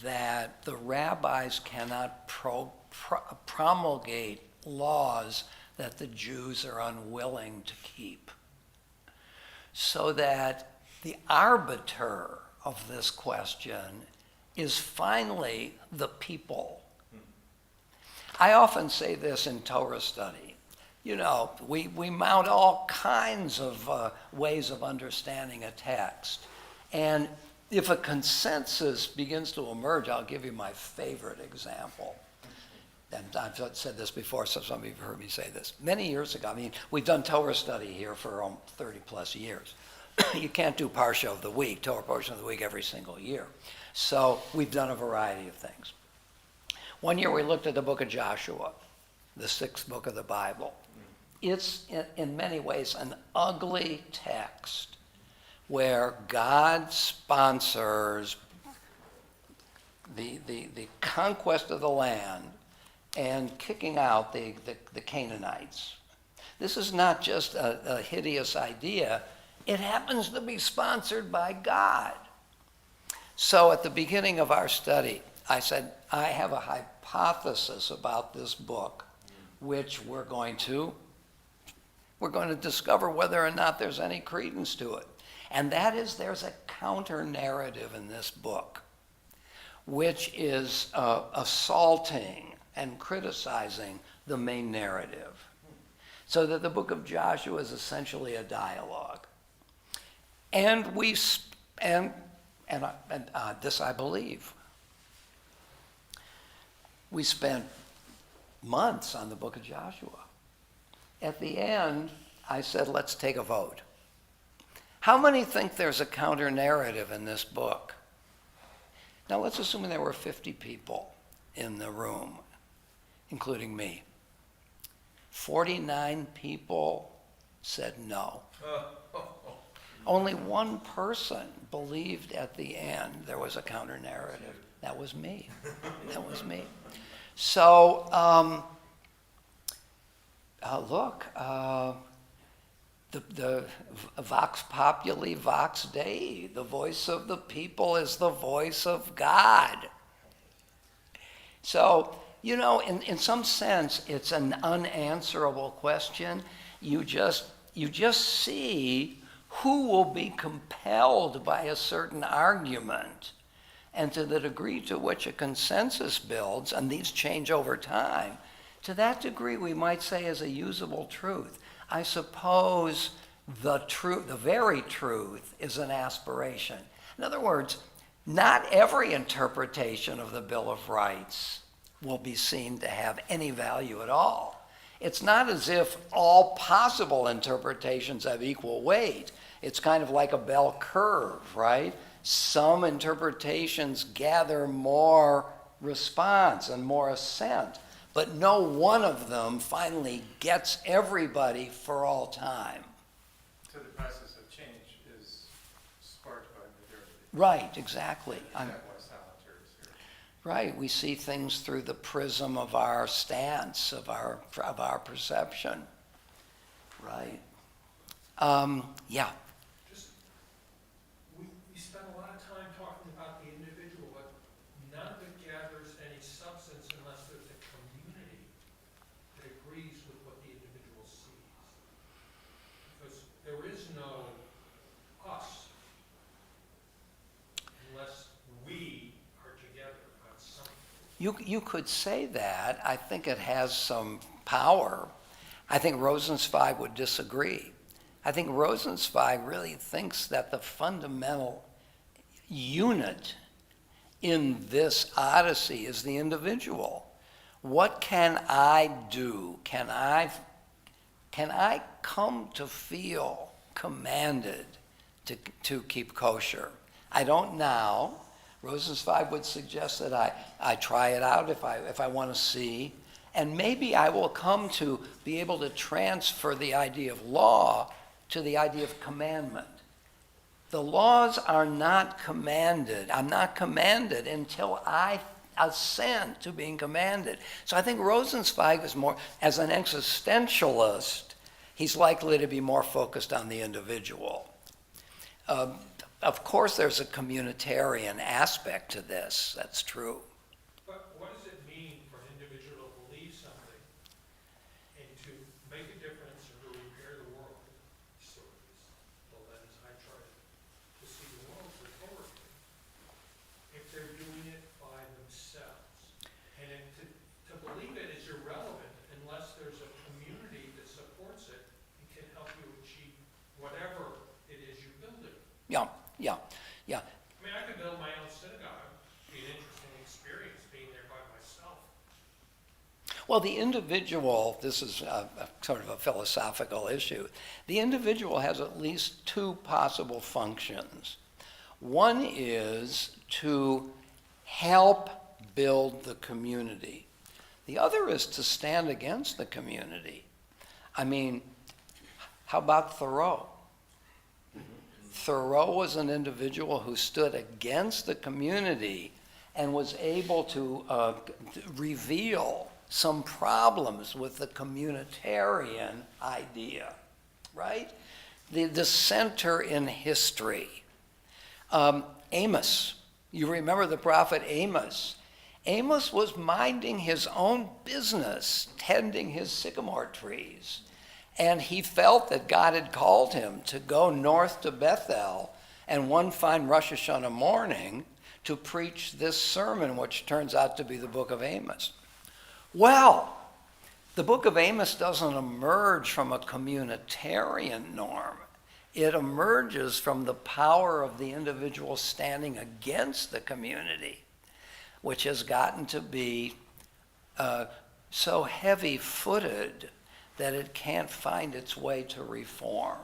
A: that the rabbis cannot promulgate laws that the Jews are unwilling to keep. So that the arbiter of this question is finally the people. I often say this in Torah study. you know, we mount all kinds of ways of understanding a text. And if a consensus begins to emerge, I'll give you my favorite example. And I've said this before, so some of you have heard me say this. Many years ago, I mean, we've done Torah study here for 30 plus years. You can't do Parsha of the week, Torah portion of the week every single year. So we've done a variety of things. One year we looked at the book of Joshua, the 6th book of the Bible. It's in many ways an ugly text where God sponsors the conquest of the land and kicking out the Canaanites. This is not just a hideous idea. It happens to be sponsored by God. So at the beginning of our study, I said, I have a hypothesis about this book, which we're going to discover whether or not there's any credence to it. And that is, there's a counter-narrative in this book, which is assaulting and criticizing the main narrative. So that the book of Joshua is essentially a dialogue. And this I believe. We spent months on the book of Joshua. At the end, I said, let's take a vote. How many think there's a counter-narrative in this book? Now, let's assume there were 50 people in the room, including me. 49 people said no. Only one person believed at the end there was a counter-narrative. That was me. That was me. So, look, the vox populi, vox Dei, the voice of the people is the voice of God. So, you know, in some sense, it's an unanswerable question. You just see who will be compelled by a certain argument. And to the degree to which a consensus builds, and these change over time, to that degree we might say is a usable truth. I suppose the very truth is an aspiration. In other words, not every interpretation of the Bill of Rights will be seen to have any value at all. It's not as if all possible interpretations have equal weight. It's kind of like a bell curve, right? Some interpretations gather more response and more assent, but no one of them finally gets everybody for all time.
F: So the process of change is sparked by majority.
A: Right, exactly.
F: That's why silencer is here.
A: Right, we see things through the prism of our stance, of our perception. Right. Yeah.
C: Just, we spend a lot of time talking about the individual, but none of it gathers any substance unless there's a community that agrees with what the individual sees. Because there is no us unless we are together on something.
A: You could say that. I think it has some power. I think Rosenzweig would disagree. I think Rosenzweig really thinks that the fundamental unit in this odyssey is the individual. What can I do? Can I come to feel commanded to keep kosher? I don't now. Rosenzweig would suggest that I try it out if I want to see, and maybe I will come to be able to transfer the idea of law to the idea of commandment. The laws are not commanded. I'm not commanded until I assent to being commanded. So I think Rosenzweig is more, as an existentialist, he's likely to be more focused on the individual. Of course, there's a communitarian aspect to this. That's true.
C: But what does it mean for an individual to believe something and to make a difference or to repair the world? Sort of is the lens I try to see the world with forward. If they're doing it by themselves. And to believe it is irrelevant unless there's a community that supports
A: Well, the individual, this is a sort of a philosophical issue. The individual has at least two possible functions. One is to help build the community. The other is to stand against the community. I mean, how about Thoreau? Thoreau was an individual who stood against the community and was able to reveal some problems with the communitarian idea, right? The dissenter in history. Amos, you remember the prophet Amos. Amos was minding his own business, tending his sycamore trees. And he felt that God had called him to go north to Bethel and one fine Rosh Hashanah morning to preach this sermon, which turns out to be the book of Amos. Well, the book of Amos doesn't emerge from a communitarian norm. It emerges from the power of the individual standing against the community, which has gotten to be so heavy-footed that it can't find its way to reform.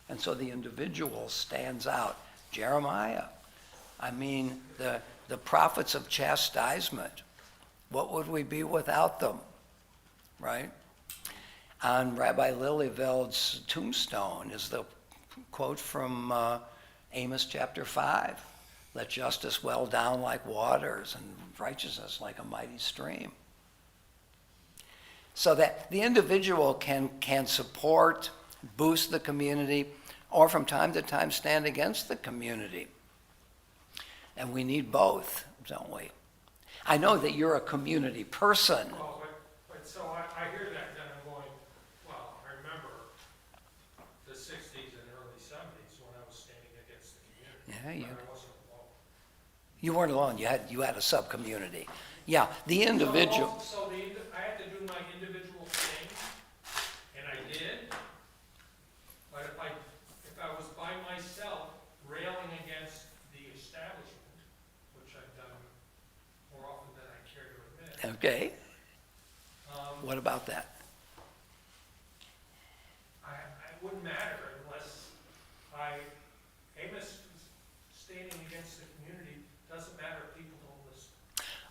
A: And so the individual stands out. Jeremiah, I mean, the prophets of chastisement, what would we be without them, right? On Rabbi Lilieveld's tombstone is the quote from Amos chapter 5. Let justice well down like waters and righteousness like a mighty stream. So that the individual can support, boost the community, or from time to time stand against the community. And we need both, don't we? I know that you're a community person.
C: Well, but so I hear that, and I'm going, well, I remember the 60s and early 70s when I was standing against the community.
A: Yeah,
C: But I wasn't alone.
A: you weren't alone. You had a sub-community. Yeah, the individual.
C: So I had to do my individual thing, and I did. But if I was by myself railing against the establishment, which I've done more often than I care to admit,
A: Okay, what about that?
C: it wouldn't matter unless Amos standing against the community doesn't matter if people don't listen.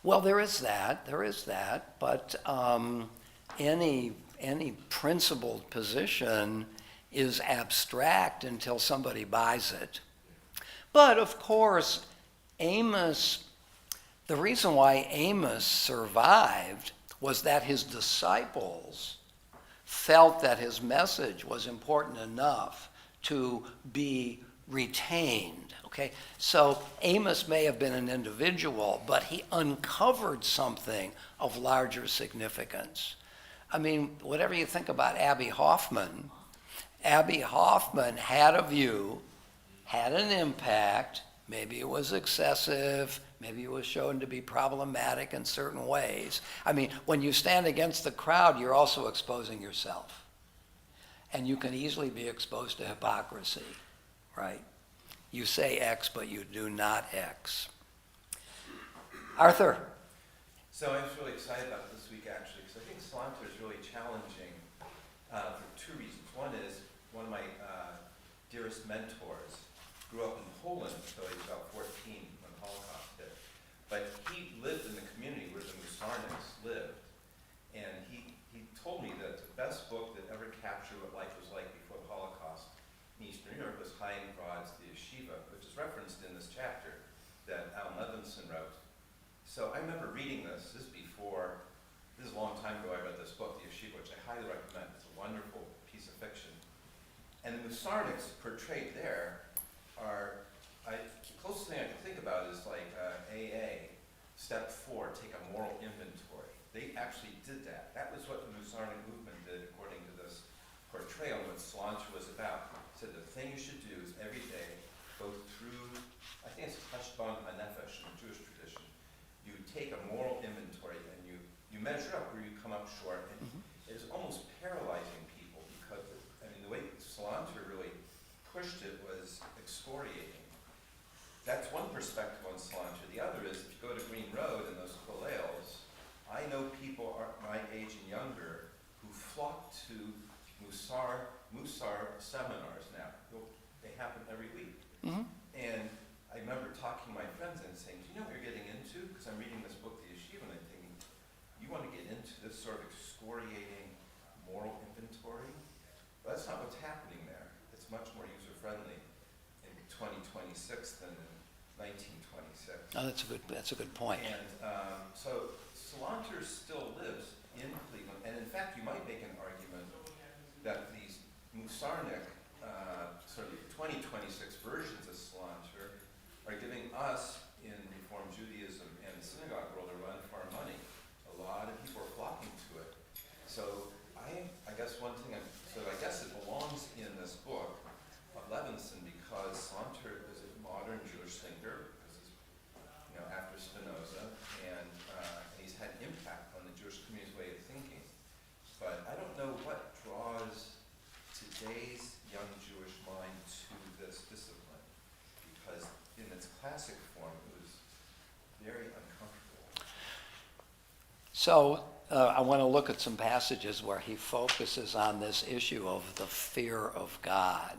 A: Well, there is that, but any principled position is abstract until somebody buys it. But of course, Amos, the reason why Amos survived was that his disciples felt that his message was important enough to be retained. Okay, so Amos may have been an individual, but he uncovered something of larger significance. I mean, whatever you think about Abby Hoffman had a view, had an impact. Maybe it was excessive, maybe it was shown to be problematic in certain ways. I mean, when you stand against the crowd, you're also exposing yourself. And you can easily be exposed to hypocrisy, right? You say X, but you do not X. Arthur.
G: So I was really excited about this week, actually, because I think cilantro is really challenging for two reasons. One is, one of my dearest mentors grew up in Poland until he was about 14 when the Holocaust hit. But he lived in the community where the Musarniks lived. And he told me that the best book that ever captured what life was like before the Holocaust in Eastern Europe was Chaim Grod's The Yeshiva, which is referenced in this chapter that Alan Levinson wrote. So I remember reading this. This is a long time ago I read this book, The Yeshiva, which I highly recommend. It's a wonderful piece of fiction. And the Musarniks portrayed there are, the closest thing I can think about is like AA, step 4, take a moral inventory. They actually did that. That was what the Musarnik movement did, according to this portrayal of what cilantro was about. Said the thing you should do is every day go through, I think it's Hashbon HaNefesh in the Jewish tradition. You take a moral inventory and you measure up where you come up short. And it was almost paralyzing people because, the way cilantro really pushed it was excoriating. That's one perspective on cilantro. The other is if you go to Green Road and those kollels, I know people are my age and younger who flock to Musar seminars now. They happen every week.
A: Mhm.
G: And I remember talking to my friends and saying, do you know what you're getting into? Because I'm reading this book, The Yeshiva, and I'm thinking, you want to get into this sort of excoriating moral inventory? But that's not what's happening there. It's much more user-friendly in 2026 than in 1926.
A: Oh, that's a good point.
G: And so Salanter still lives in Cleveland, and in fact, you might make an argument that these Musarnik, sort of 2026 versions of Salanter, are giving us in Reform Judaism and the synagogue world a run for our money. A lot of people are flocking to it. So I guess one thing, I guess it belongs in this book of Levinson because Salanter is a modern Jewish thinker, because he's after Spinoza, and he's had impact on the Jewish community's way of thinking. But I don't know what draws today's young Jewish mind to this discipline, because in its classic form, it was very uncomfortable.
A: So I want to look at some passages where he focuses on this issue of the fear of God,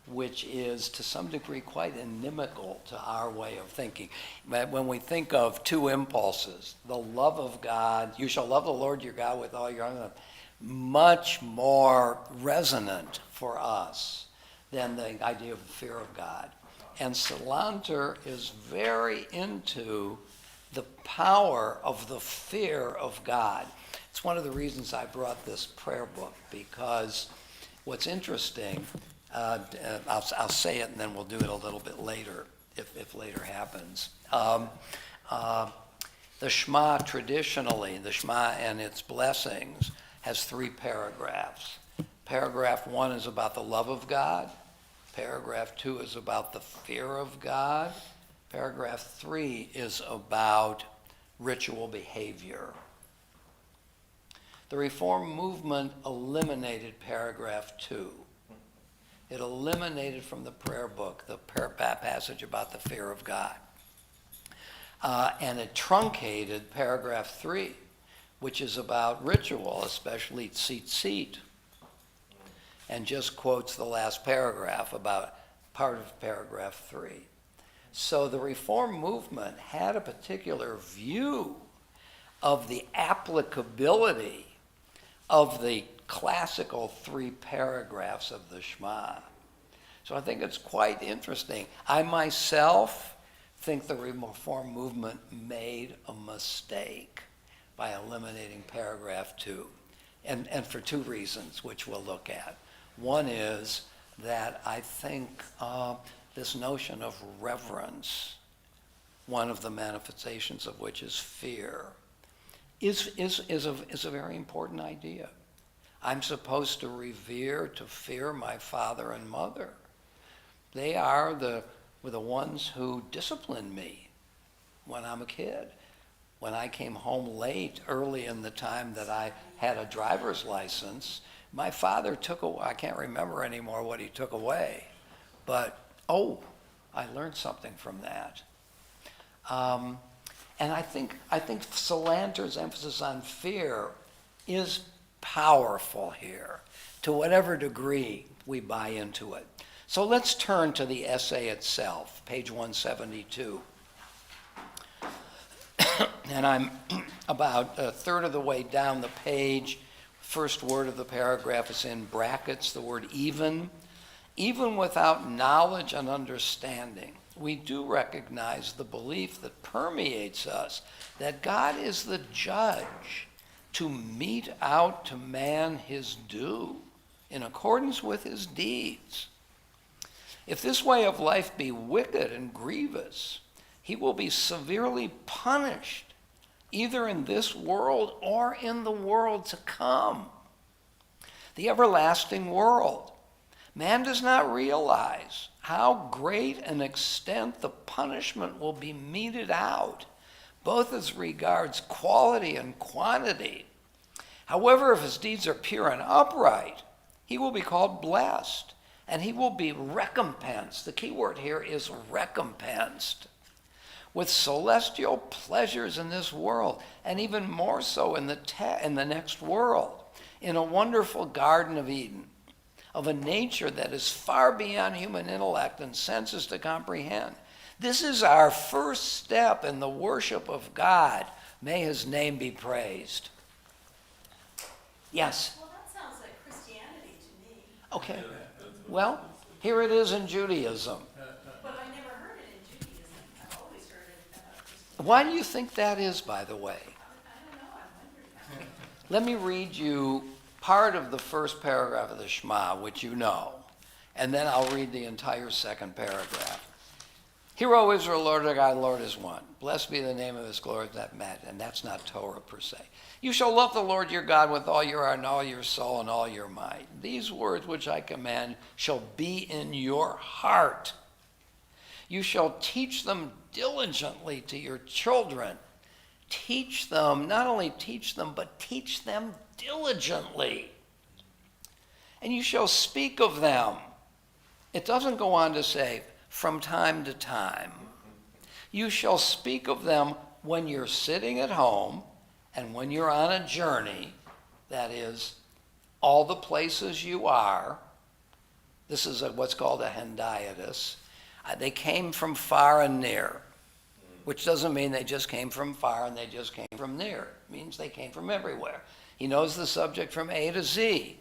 A: which is to some degree quite inimical to our way of thinking. When we think of two impulses, the love of God, you shall love the Lord your God with all your heart, much more resonant for us than the idea of the fear of God. And Salanter is very into the power of the fear of God. It's one of the reasons I brought this prayer book, because what's interesting, I'll say it and then we'll do it a little bit later, if later happens. The Shema traditionally, the Shema and its blessings, has 3 paragraphs. Paragraph 1 is about the love of God. Paragraph 2 is about the fear of God. Paragraph 3 is about ritual behavior. The Reform movement eliminated paragraph 2. It eliminated from the prayer book the passage about the fear of God. And it truncated paragraph 3, which is about ritual, especially tzitzit, and just quotes the last paragraph about part of paragraph 3. So the Reform movement had a particular view of the applicability of the classical 3 paragraphs of the Shema. So I think it's quite interesting. I myself think the Reform movement made a mistake by eliminating paragraph 2, and for 2 reasons, which we'll look at. One is that I think this notion of reverence, one of the manifestations of which is fear, is a very important idea. I'm supposed to revere, to fear my father and mother. They were the ones who disciplined me when I'm a kid. When I came home late, early in the time that I had a driver's license, my father took away, I can't remember anymore what he took away, but I learned something from that. And I think Salanter's emphasis on fear is powerful here, to whatever degree we buy into it. So let's turn to the essay itself, page 172. And I'm about a third of the way down the page. First word of the paragraph is in brackets, the word even. Even without knowledge and understanding, we do recognize the belief that permeates us that God is the judge to mete out to man his due in accordance with his deeds. If this way of life be wicked and grievous, he will be severely punished, either in this world or in the world to come. The everlasting world. Man does not realize how great an extent the punishment will be meted out, both as regards quality and quantity. However, if his deeds are pure and upright, he will be called blessed, and he will be recompensed. The key word here is recompensed. with celestial pleasures in this world, and even more so in the next world, in a wonderful Garden of Eden, of a nature that is far beyond human intellect and senses to comprehend. This is our first step in the worship of God. May his name be praised. Yes?
D: Well, that sounds like Christianity to me,
A: Okay. Well, here it is in Judaism.
D: but I never heard it in Judaism. I've always heard it about Christianity.
A: Why do you think that is, by the way?
D: I don't know, I'm wondering how.
A: Let me read you part of the first paragraph of the Shema, which you know, and then I'll read the entire second paragraph. Hear, O Israel, Lord our God, Lord is one. Blessed be the name of his glory, and that's not Torah per se. You shall love the Lord your God with all your heart and all your soul and all your might. These words which I command shall be in your heart. You shall teach them diligently to your children. Teach them, not only teach them, but teach them diligently. And you shall speak of them. It doesn't go on to say, from time to time. You shall speak of them when you're sitting at home and when you're on a journey, that is, all the places you are. This is what's called a hendiadys. They came from far and near, which doesn't mean they just came from far and they just came from near. It means they came from everywhere. He knows the subject from A to Z.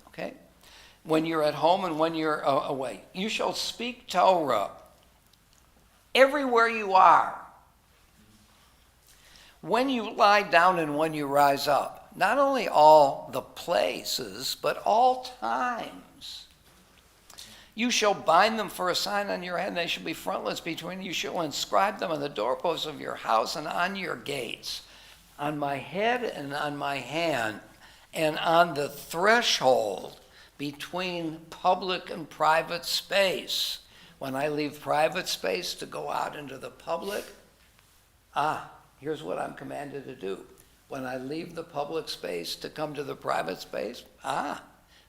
A: Okay? When you're at home and when you're away. You shall speak Torah everywhere you are. When you lie down and when you rise up. Not only all the places, but all times. You shall bind them for a sign on your head, and they shall be frontlets between you. You shall inscribe them on the doorposts of your house and on your gates. On my head and on my hand, and on the threshold between public and private space. When I leave private space to go out into the public, here's what I'm commanded to do. When I leave the public space to come to the private space,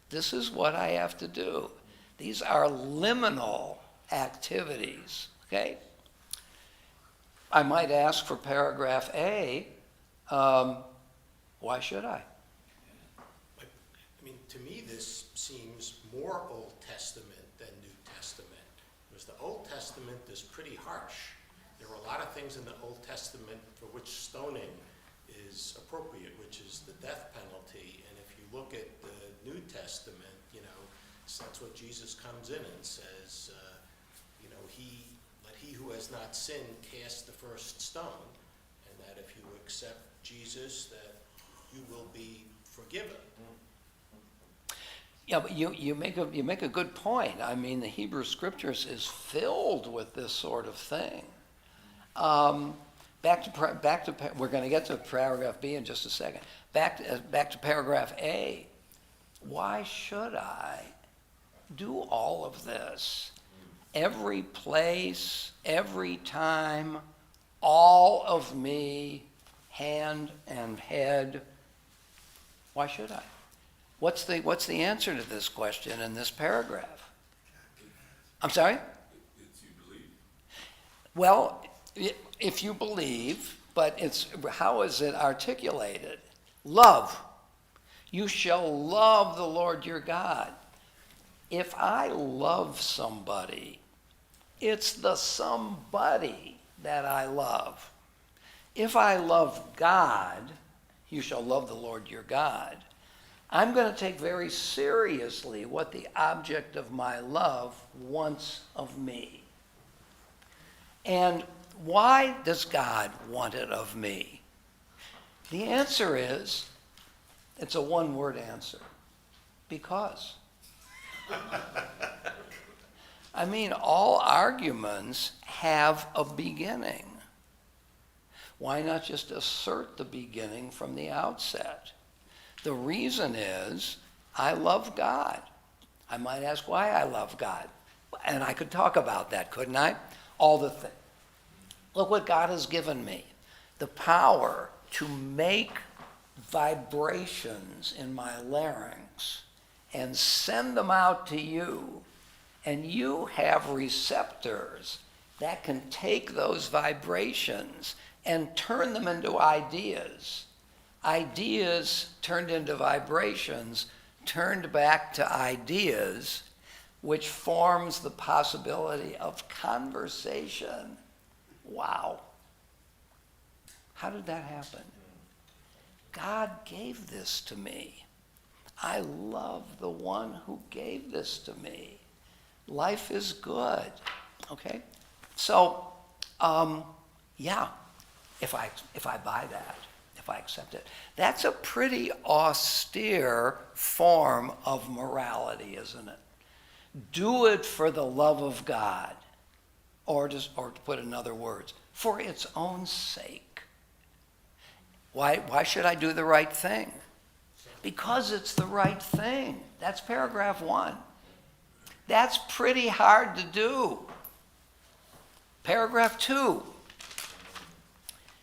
A: this is what I have to do. These are liminal activities, okay? I might ask for paragraph A, why should I?
H: I mean, to me, this seems more Old Testament than New Testament, because the Old Testament is pretty harsh. There are a lot of things in the Old Testament for which stoning is appropriate, which is the death penalty. And if you look at the New Testament, that's what Jesus comes in and says, let he who has not sinned cast the first stone, and that if you accept Jesus, that you will be forgiven.
A: Yeah, but you make a good point. I mean, the Hebrew Scriptures is filled with this sort of thing. We're going to get to paragraph B in just a second. Back to paragraph A. Why should I do all of this? Every place, every time, all of me, hand and head. Why should I? What's the answer to this question in this paragraph? I'm sorry?
I: It's you believe.
A: Well, if you believe, but how is it articulated? Love. You shall love the Lord your God. If I love somebody, it's the somebody that I love. If I love God, you shall love the Lord your God. I'm going to take very seriously what the object of my love wants of me. And why does God want it of me? The answer is, it's a one-word answer. Because. I mean, all arguments have a beginning. Why not just assert the beginning from the outset? The reason is, I love God. I might ask why I love God. And I could talk about that, couldn't I? All the things. Look what God has given me. The power to make vibrations in my larynx and send them out to you. And you have receptors that can take those vibrations and turn them into ideas. Ideas turned into vibrations, turned back to ideas, which forms the possibility of conversation. Wow. How did that happen? God gave this to me. I love the one who gave this to me. Life is good. Okay? So, yeah, if I buy that, if I accept it, that's a pretty austere form of morality, isn't it? Do it for the love of God, or to put in other words, for its own sake. Why should I do the right thing? Because it's the right thing. That's paragraph 1. That's pretty hard to do. Paragraph 2.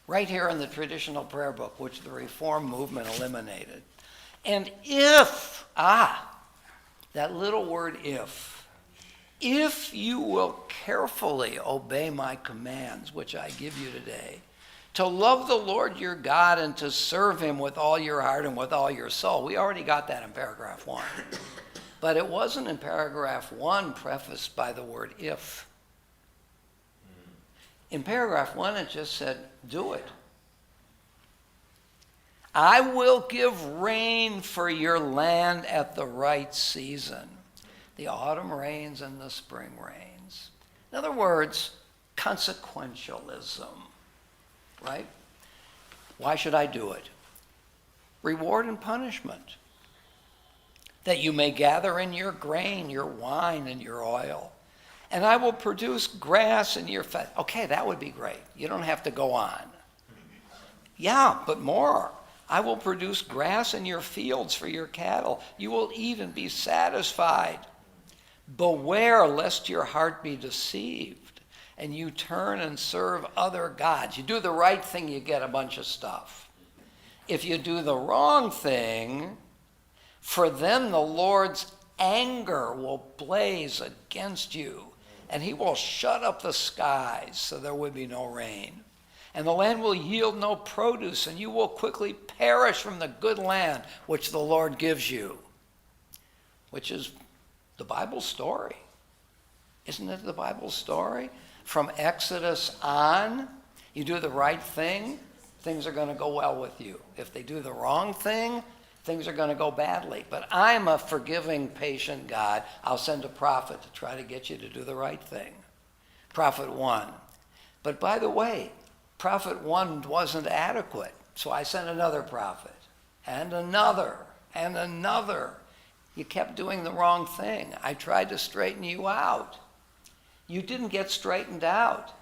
A: Right here in the traditional prayer book, which the Reform movement eliminated. And if, that little word if you will carefully obey my commands, which I give you today, to love the Lord your God and to serve him with all your heart and with all your soul. We already got that in paragraph 1. But it wasn't in paragraph 1 prefaced by the word if. In paragraph 1, it just said, do it. I will give rain for your land at the right season. The autumn rains and the spring rains. In other words, consequentialism, right? Why should I do it? Reward and punishment. That you may gather in your grain, your wine, and your oil. And I will produce grass in your fat. Okay, that would be great. You don't have to go on. Yeah, but more. I will produce grass in your fields for your cattle. You will eat and be satisfied. Beware lest your heart be deceived and you turn and serve other gods. You do the right thing, you get a bunch of stuff. If you do the wrong thing, for then the Lord's anger will blaze against you, and he will shut up the skies so there would be no rain. And the land will yield no produce, and you will quickly perish from the good land which the Lord gives you. Which is the Bible story. Isn't it the Bible story? From Exodus on, you do the right thing, things are going to go well with you. If they do the wrong thing, things are going to go badly. But I'm a forgiving, patient God. I'll send a prophet to try to get you to do the right thing. Prophet 1. But by the way, prophet 1 wasn't adequate. So I sent another prophet, and another, and another. You kept doing the wrong thing. I tried to straighten you out. You didn't get straightened out.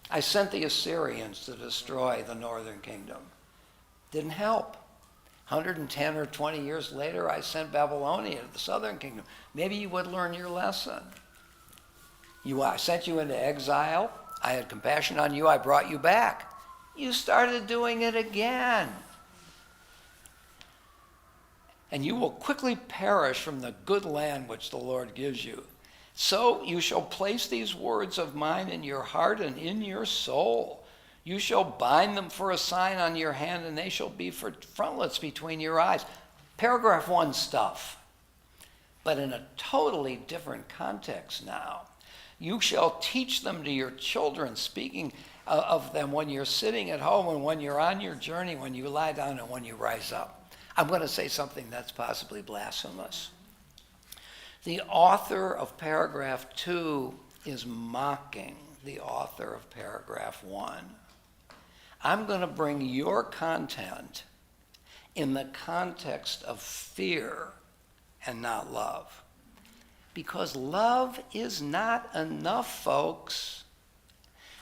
A: I sent the Assyrians to destroy the northern kingdom. Didn't help. 110 or 20 years later, I sent Babylonia to the southern kingdom. Maybe you would learn your lesson. I sent you into exile. I had compassion on you. I brought you back. You started doing it again. And you will quickly perish from the good land which the Lord gives you. So you shall place these words of mine in your heart and in your soul. You shall bind them for a sign on your hand, and they shall be for frontlets between your eyes. Paragraph 1 stuff, but in a totally different context now. You shall teach them to your children, speaking of them when you're sitting at home and when you're on your journey, when you lie down and when you rise up. I'm going to say something that's possibly blasphemous. The author of paragraph 2 is mocking the author of paragraph 1. I'm going to bring your content in the context of fear and not love. Because love is not enough, folks.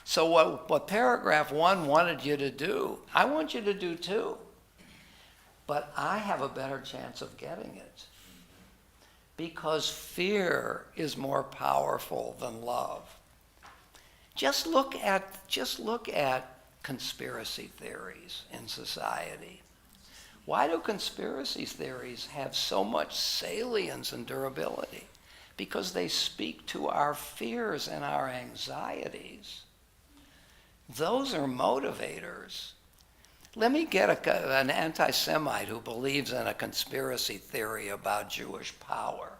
A: So what paragraph 1 wanted you to do, I want you to do too. But I have a better chance of getting it. Because fear is more powerful than love. Just look at conspiracy theories in society. Why do conspiracy theories have so much salience and durability? because they speak to our fears and our anxieties. Those are motivators. Let me get an anti-Semite who believes in a conspiracy theory about Jewish power.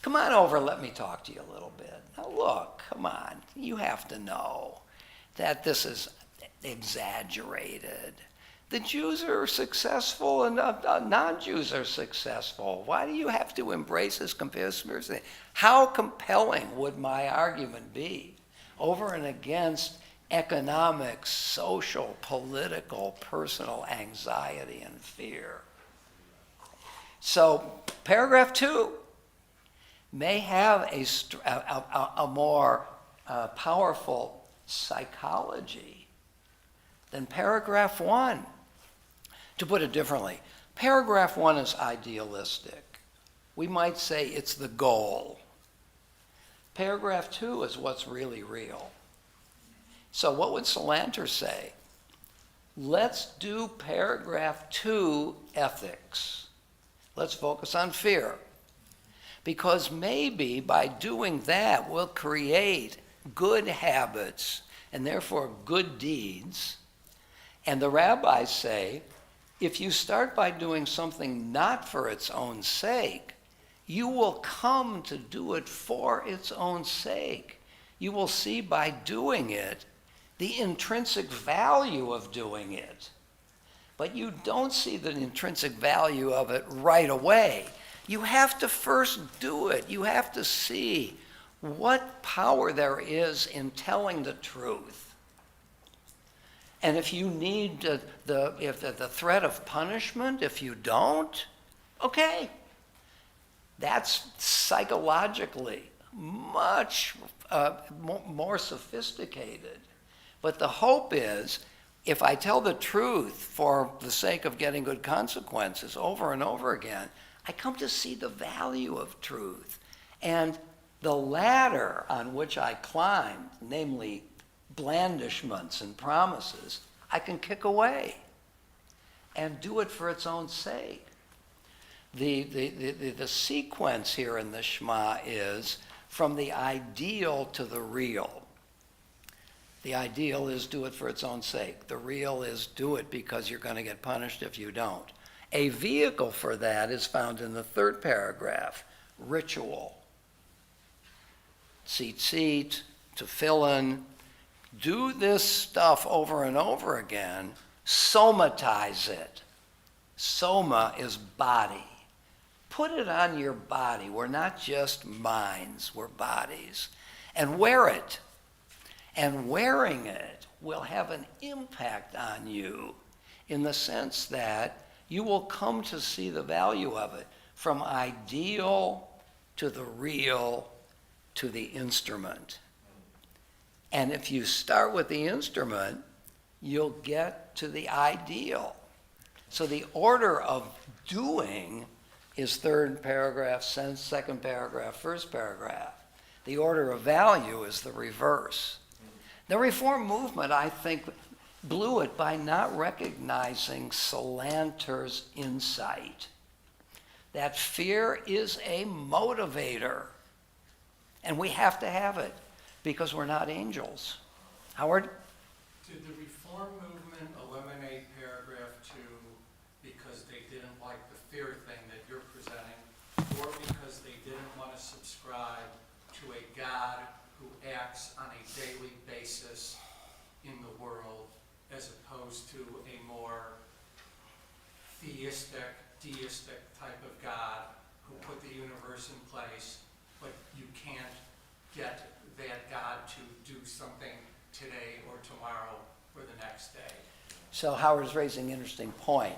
A: Come on over, let me talk to you a little bit. Now look, come on, you have to know that this is exaggerated. The Jews are successful and non-Jews are successful. Why do you have to embrace this conspiracy? How compelling would my argument be over and against economic, social, political, personal anxiety and fear? So paragraph 2 may have a more powerful psychology than paragraph 1. To put it differently, paragraph 1 is idealistic. We might say it's the goal. Paragraph 2 is what's really real. So what would Salanter say? Let's do paragraph 2 ethics. Let's focus on fear. Because maybe by doing that, we'll create good habits and therefore good deeds. And the rabbis say, if you start by doing something not for its own sake, you will come to do it for its own sake. You will see by doing it the intrinsic value of doing it. But you don't see the intrinsic value of it right away. You have to first do it. You have to see what power there is in telling the truth. And if you need the threat of punishment, if you don't, okay. That's psychologically much more sophisticated. But the hope is, if I tell the truth for the sake of getting good consequences over and over again, I come to see the value of truth. And the ladder on which I climb, namely blandishments and promises, I can kick away and do it for its own sake. The sequence here in the Shema is from the ideal to the real. The ideal is do it for its own sake. The real is do it because you're going to get punished if you don't. A vehicle for that is found in the 3rd paragraph, ritual. Tzitzit, tefillin. Do this stuff over and over again. Somatize it. Soma is body. Put it on your body. We're not just minds, we're bodies. And wear it. And wearing it will have an impact on you in the sense that you will come to see the value of it, from ideal to the real to the instrument. And if you start with the instrument, you'll get to the ideal. So the order of doing is 3rd paragraph, 2nd paragraph, 1st paragraph. The order of value is the reverse. The Reform movement, I think, blew it by not recognizing Salanter's insight. That fear is a motivator. And we have to have it because we're not angels. Howard?
C: Did the Reform movement eliminate paragraph 2 because they didn't like the fear thing that you're presenting, or because they didn't want to subscribe to a God who acts on a daily basis in the world, as opposed to a more theistic, deistic type of God who put the universe in place, but you can't get that God to do something today or tomorrow or the next day?
A: So Howard's raising an interesting point.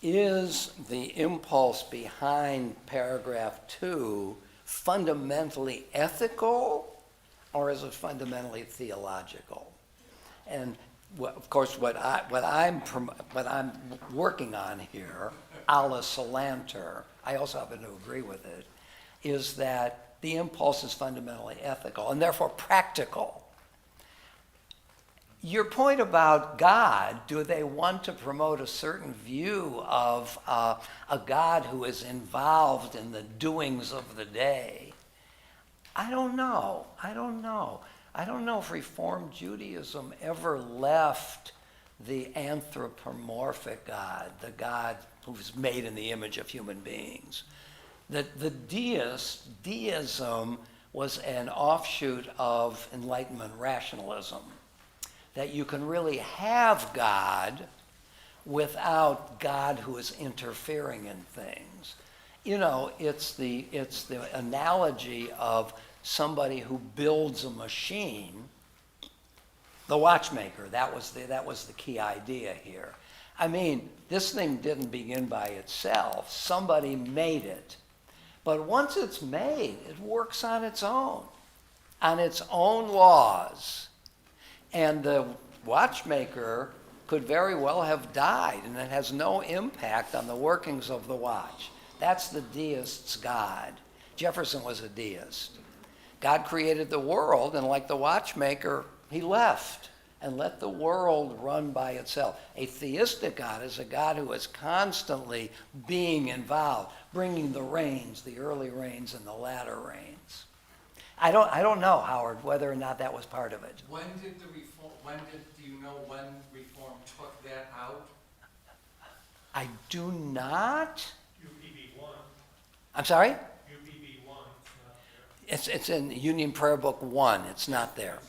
A: Is the impulse behind paragraph 2 fundamentally ethical, or is it fundamentally theological? And of course, what I'm working on here, a la Salanter, I also happen to agree with it, is that the impulse is fundamentally ethical and therefore practical. Your point about God, do they want to promote a certain view of a God who is involved in the doings of the day I don't know. I don't know. I don't know if Reform Judaism ever left the anthropomorphic God, the God who's made in the image of human beings. The deism was an offshoot of Enlightenment rationalism, that you can really have God without God who is interfering in things. You know, it's the analogy of somebody who builds a machine, the watchmaker. That was the key idea here. I mean, this thing didn't begin by itself. Somebody made it. But once it's made, it works on its own laws. And the watchmaker could very well have died, and it has no impact on the workings of the watch. That's the deist's God. Jefferson was a deist. God created the world, and like the watchmaker, he left and let the world run by itself. A theistic God is a God who is constantly being involved, bringing the rains, the early rains and the latter rains. I don't know, Howard, whether or not that was part of it.
I: When did do you know when Reform took that out?
A: I do not.
C: UPB 1,
A: I'm sorry?
C: UPB 1, it's not there.
A: It's in Union Prayer Book 1. It's not there.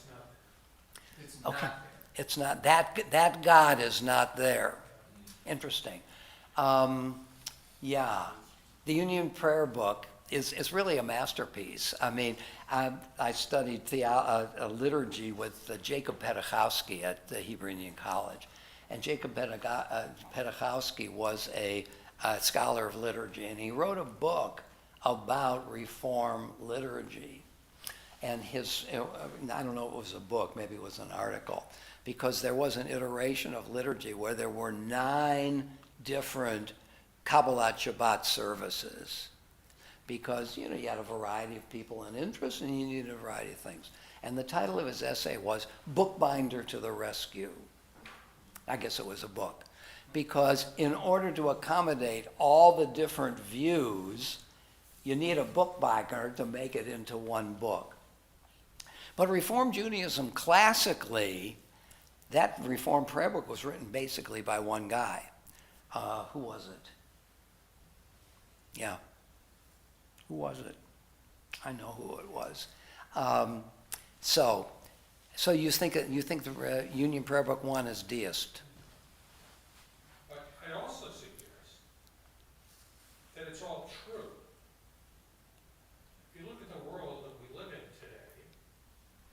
C: It's
I: It's
C: not there.
A: Okay.
I: not there.
A: It's not, that God is not there. Interesting. Yeah. The Union Prayer Book is really a masterpiece. I mean, I studied liturgy with Jacob Pedachowski at the Hebrew Union College. And Jacob Pedachowski was a scholar of liturgy, and he wrote a book about Reform liturgy. And I don't know if it was a book, maybe it was an article, because there was an iteration of liturgy where there were 9 different Kabbalat Shabbat services, because, you had a variety of people and interests, and you needed a variety of things. And the title of his essay was Bookbinder to the Rescue. I guess it was a book. Because in order to accommodate all the different views, you need a bookbinder to make it into one book. But Reform Judaism, classically, that Reform prayer book was written basically by one guy. Who was it? Yeah. Who was it? I know who it was. So you think the Union Prayer Book 1 is deist?
C: But I also suggest that it's all true. If you look at the world that we live in today,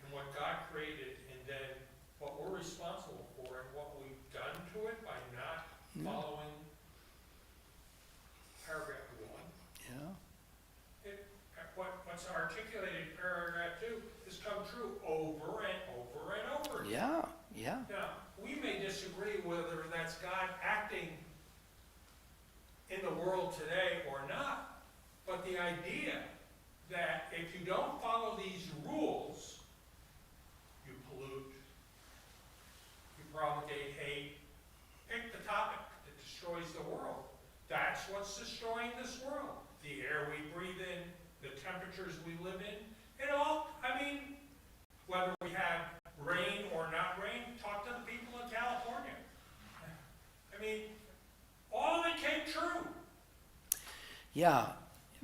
C: and what God created, and then what we're responsible for, and what we've done to it by not following paragraph 1,
A: Yeah.
C: what's articulated in paragraph 2 has come true over and over and over again.
A: Yeah. Yeah.
C: Now, we may disagree whether that's God acting in the world today or not, but the idea that if you don't follow these rules, you pollute, you promulgate hate, pick the topic that destroys the world. That's what's destroying this world. The air we breathe in, the temperatures we live in, whether we have rain or not rain, talk to the people in California. All of it came true.
A: Yeah,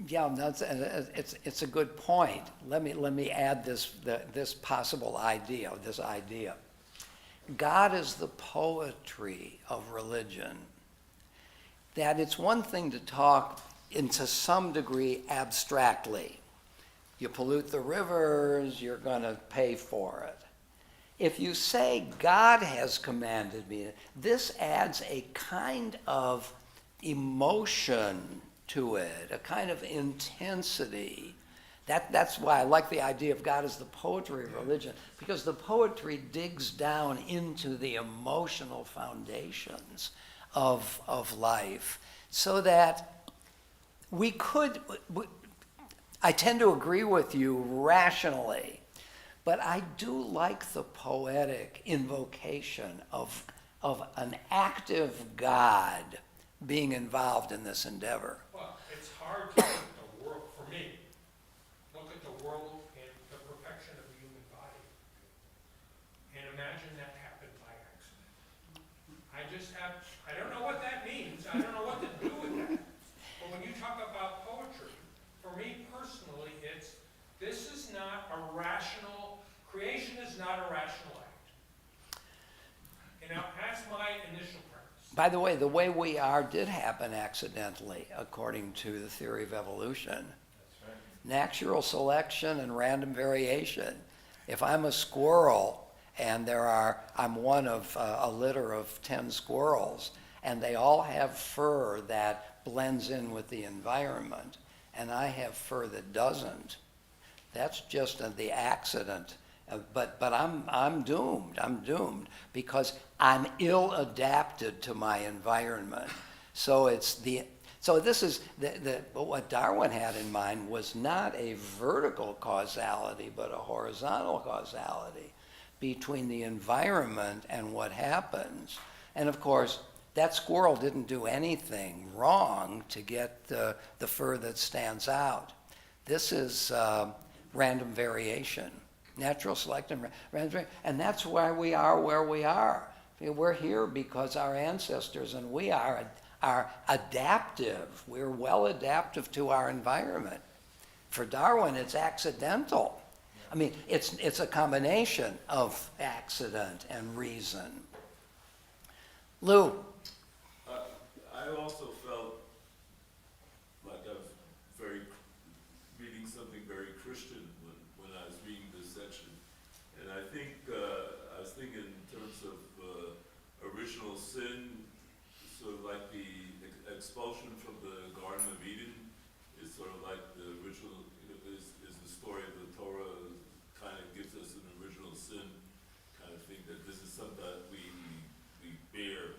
A: it's a good point. Let me add this possible idea, this idea. God is the poetry of religion. That it's one thing to talk to some degree abstractly. You pollute the rivers, you're going to pay for it. If you say God has commanded me, this adds a kind of emotion to it, a kind of intensity. That's why I like the idea of God as the poetry of religion, because the poetry digs down into the emotional foundations of life, so that I tend to agree with you rationally, but I do like the poetic invocation of an active God being involved in this endeavor.
C: Well, it's hard to look at the world, for me, look at the world in
A: By the way we are did happen accidentally, according to the theory of evolution.
G: That's right.
A: Natural selection and random variation. If I'm a squirrel and I'm one of a litter of 10 squirrels, and they all have fur that blends in with the environment, and I have fur that doesn't, that's just the accident. But I'm doomed. I'm doomed because I'm ill adapted to my environment. So this is what Darwin had in mind was not a vertical causality, but a horizontal causality between the environment and what happens. And of course, that squirrel didn't do anything wrong to get the fur that stands out. This is random variation, natural selection, random variation, and that's why we are where we are. We're here because our ancestors and we are adaptive. We're well adaptive to our environment. For Darwin, it's accidental. I mean, it's a combination of accident and reason. Lou?
J: I also felt like I was reading something very Christian when I was reading this section. And I think, I was thinking in terms of original sin, sort of like the expulsion from the Garden of Eden is sort of like the original, is the story of the Torah, kind of gives us an original sin kind of thing, that this is something that we bear,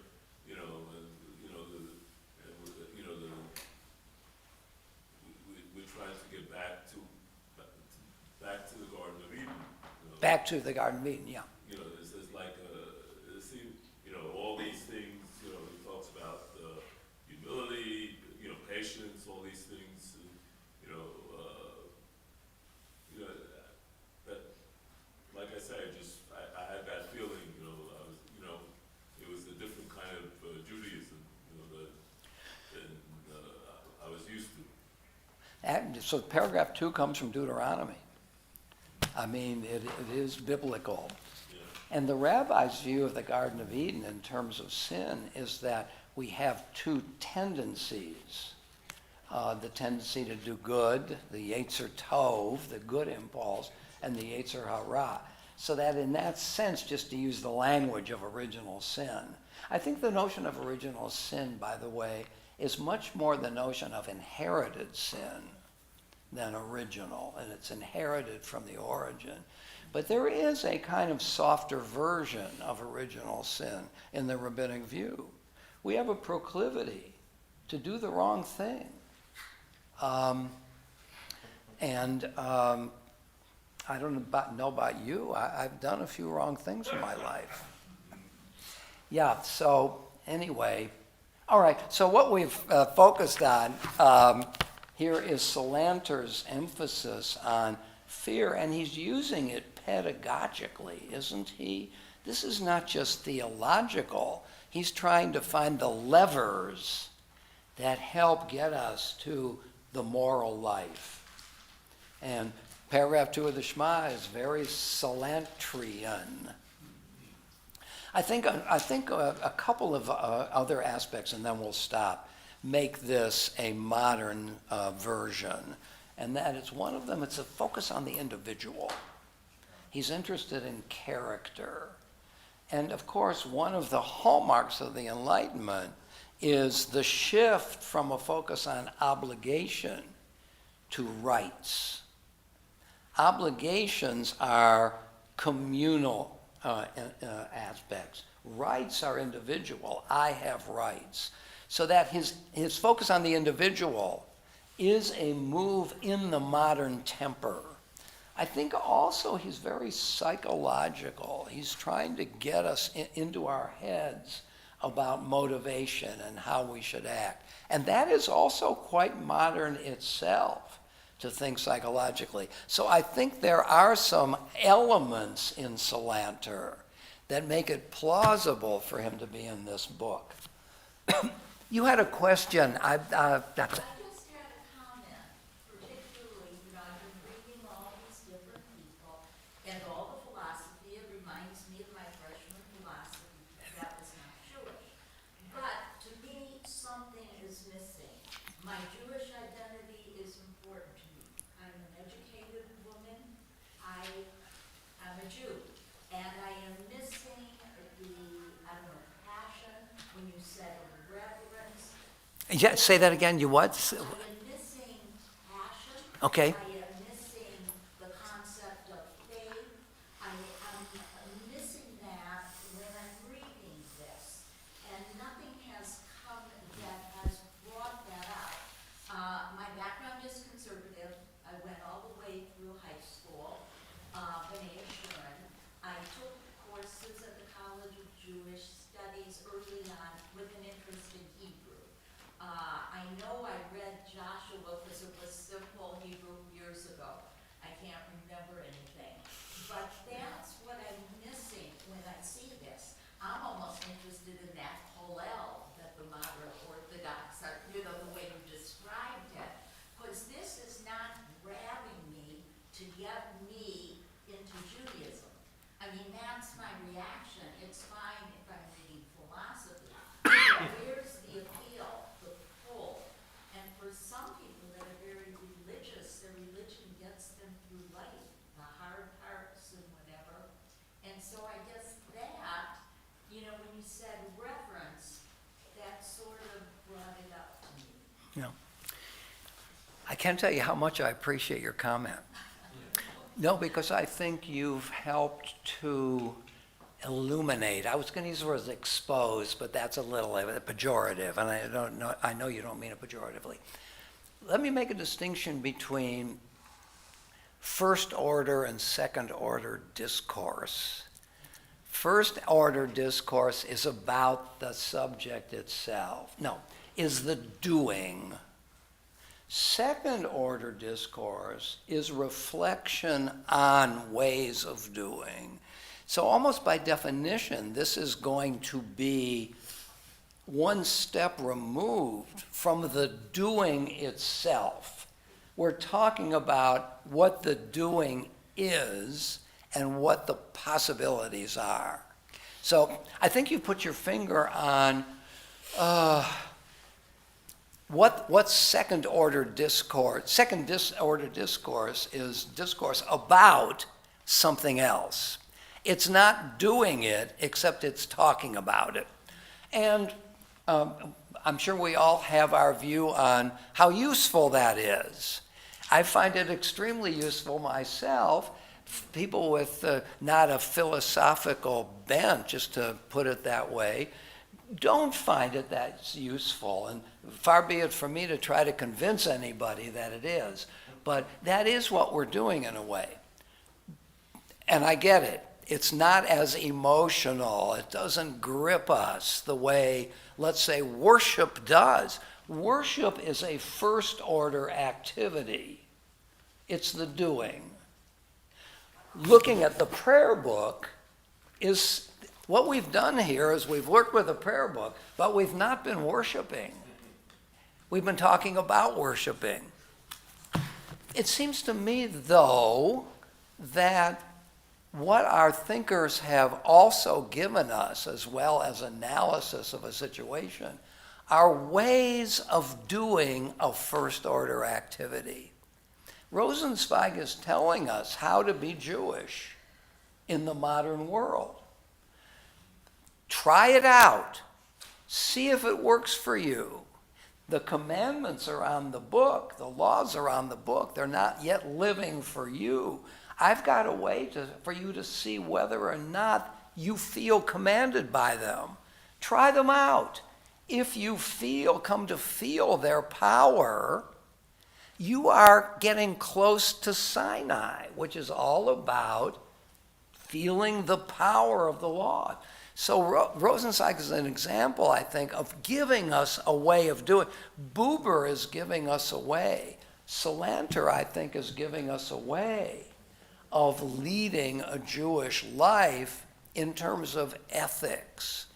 J: we're trying to get back to the Garden of Eden.
A: Back to the Garden of Eden, yeah.
J: It's like, it seems, all these things, he talks about humility, patience, all these things, and, that, like I said, I had that feeling, I was, it was a different kind of Judaism, than I was used to.
A: So paragraph 2 comes from Deuteronomy. I mean, it is biblical.
J: Yeah.
A: And the rabbi's view of the Garden of Eden in terms of sin is that we have two tendencies. The tendency to do good, the Yetzer Tov, the good impulse, and the Yetzer Hara. So that in that sense, just to use the language of original sin, I think the notion of original sin, by the way, is much more the notion of inherited sin than original, and it's inherited from the origin. But there is a kind of softer version of original sin in the rabbinic view. We have a proclivity to do the wrong thing. I don't know about you, I've done a few wrong things in my life. Yeah, so anyway, all right, so what we've focused on here is Salanter's emphasis on fear, and he's using it pedagogically, isn't he? This is not just theological. He's trying to find the levers that help get us to the moral life. And paragraph 2 of the Shema is very Salantrian. I think a couple of other aspects, and then we'll stop, make this a modern version. And that is one of them, it's a focus on the individual. He's interested in character. And of course, one of the hallmarks of the Enlightenment is the shift from a focus on obligation to rights. Obligations are communal aspects. Rights are individual. I have rights. So that his focus on the individual is a move in the modern temper. I think also he's very psychological. He's trying to get us into our heads about motivation and how we should act. And that is also quite modern itself, to think psychologically. So I think there are some elements in Salanter that make it plausible for him to be in this book. You had a question.
D: I just had a comment, particularly, I've been reading all these different people and all the philosophy. It reminds me of my freshman philosophy. That was not Jewish. But a Jew. And I am missing the, I don't know, passion, when you said reverence.
A: Yeah, say that again, you what?
D: I am missing passion.
A: Okay.
D: I am missing the concept of faith. I'm missing that when I'm reading this. And nothing has come that has brought that out. My background is conservative. I went all the way through high school, B'nai Shuren. I took courses at the College of Jewish Studies early on with an interest in Hebrew. I know I read Joshua because it was simple Hebrew years ago. I can't remember anything. But that's what I'm missing when I see this. I'm almost interested in that Hillel that the modern Orthodox are, the way you described it. Because this is not grabbing me to get me into Judaism. I mean, that's my reaction. It's fine if I'm reading philosophy. But where's the appeal, the pull? And for some people that are very religious, their religion gets them through life, the hard parts and whatever. And so I guess that, when you said reverence, that sort of brought it up to me.
A: Yeah. I can't tell you how much I appreciate your comment. No, because I think you've helped to illuminate. I was going to use the word expose, but that's a little pejorative, and I know you don't mean it pejoratively. Let me make a distinction between first order and second order discourse. First order discourse is about the subject itself. No, is the doing. Second order discourse is reflection on ways of doing. So almost by definition, this is going to be one step removed from the doing itself. We're talking about what the doing is and what the possibilities are. So I think you put your finger on what second order discourse. Second order discourse is discourse about something else. It's not doing it, except it's talking about it. And I'm sure we all have our view on how useful that is. I find it extremely useful myself. People with not a philosophical bent, just to put it that way, don't find it that useful. And far be it from me to try to convince anybody that it is. But that is what we're doing in a way. And I get it. It's not as emotional. It doesn't grip us the way, let's say, worship does. Worship is a first order activity. It's the doing. Looking at the prayer book is, what we've done here is we've worked with a prayer book, but we've not been worshiping. We've been talking about worshiping. It seems to me, though, that what our thinkers have also given us, as well as analysis of a situation, are ways of doing a first-order activity. Rosenzweig is telling us how to be Jewish in the modern world. Try it out. See if it works for you. The commandments are on the book. The laws are on the book. They're not yet living for you. I've got a way for you to see whether or not you feel commanded by them. Try them out. If you come to feel their power, you are getting close to Sinai, which is all about feeling the power of the law. So Rosenzweig is an example, I think, of giving us a way of doing. Buber is giving us a way. Salanter, I think, is giving us a way of leading a Jewish life in terms of ethics.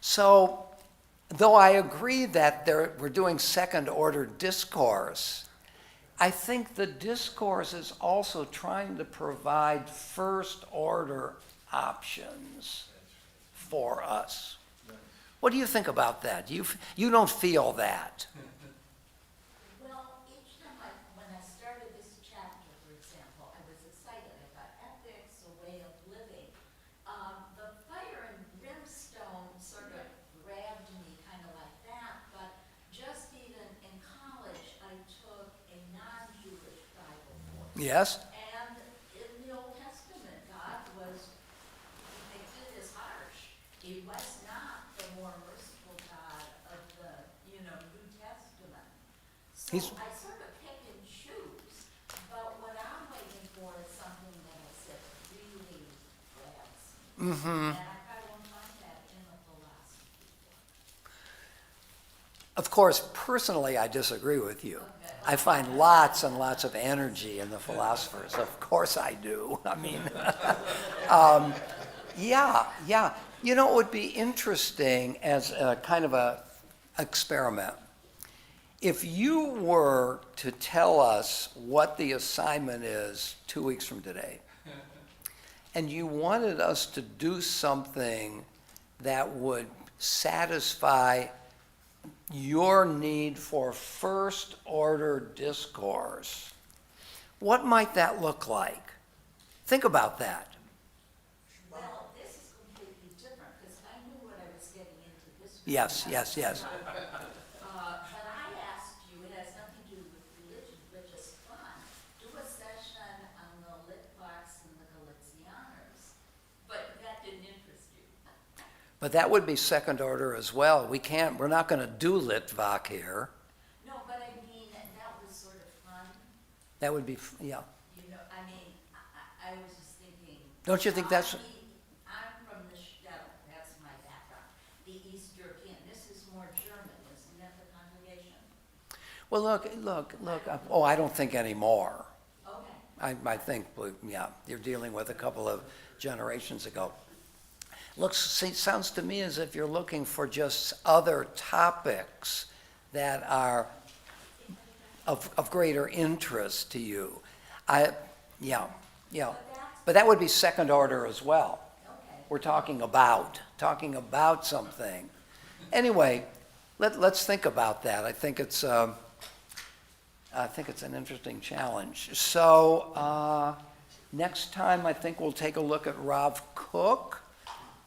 A: So, though I agree that we're doing second-order discourse, I think the discourse is also trying to provide first-order options for us. What do you think about that? You don't feel that?
D: Well, each time when I started this chapter, for example, I was excited. I thought ethics, a way of living.
A: Yes?
D: And in the Old Testament, God was depicted as harsh. He was not the more merciful God of the, New Testament. So
A: He's-
D: I sort of pick and choose, but what I'm waiting for is something that really grabs me.
A: Mm-hmm.
D: And I won't find that in the philosophy book.
A: Of course, personally, I disagree with you. I find lots and lots of energy in the philosophers. Of course I do. I mean, yeah. You know, it would be interesting as a kind of a experiment. If you were to tell us what the assignment is 2 weeks from today, and you wanted us to do something that would satisfy your need for first order discourse, what might that look like? Think about that.
D: Well, this is completely different, because I knew what I was getting into this.
A: Yes.
D: But I asked you, it has nothing to do with religion, but just fun. Do a session on the Litvaks and the Galicianers, but that didn't interest you.
A: But that would be second order as well. We're not going to do Litvak here.
D: No, but I mean, that was sort of fun,
A: That would be, yeah.
D: I mean, I was just thinking.
A: Don't you think that's-
D: I'm from the shtetl, that's my background, the East European, this is more German, isn't that the congregation?
A: Well, look, oh, I don't think anymore.
D: Okay.
A: I think, yeah, you're dealing with a couple of generations ago. Sounds to me as if you're looking for just other topics that are of greater interest to you. Yeah. But that would be second order as well.
D: Okay.
A: We're talking about something. Anyway, let's think about that. I think it's an interesting challenge. So next time, I think we'll take a look at Rav Kook.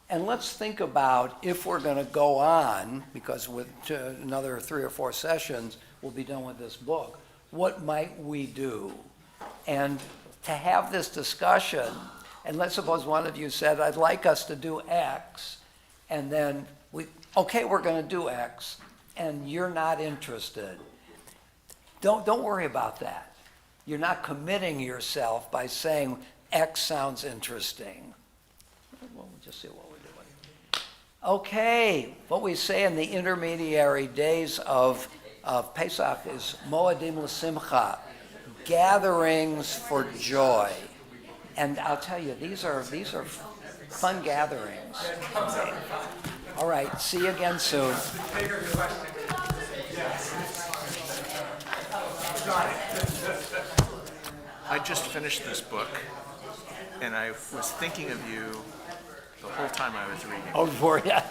A: And let's think about if we're going to go on, because with another 3 or 4 sessions, we'll be done with this book. What might we do? And to have this discussion, and let's suppose one of you said, I'd like us to do X, and then we're going to do X, and you're not interested. Don't worry about that. You're not committing yourself by saying X sounds interesting. Well, we'll just see what we're doing. Okay, what we say in the intermediary days of Pesach is Moadim L'Simcha, gatherings for joy. And I'll tell you, these are fun gatherings. Okay. All right, see you again soon.
B: I just finished this book, and I was thinking of you the whole time I was reading.
A: Oh,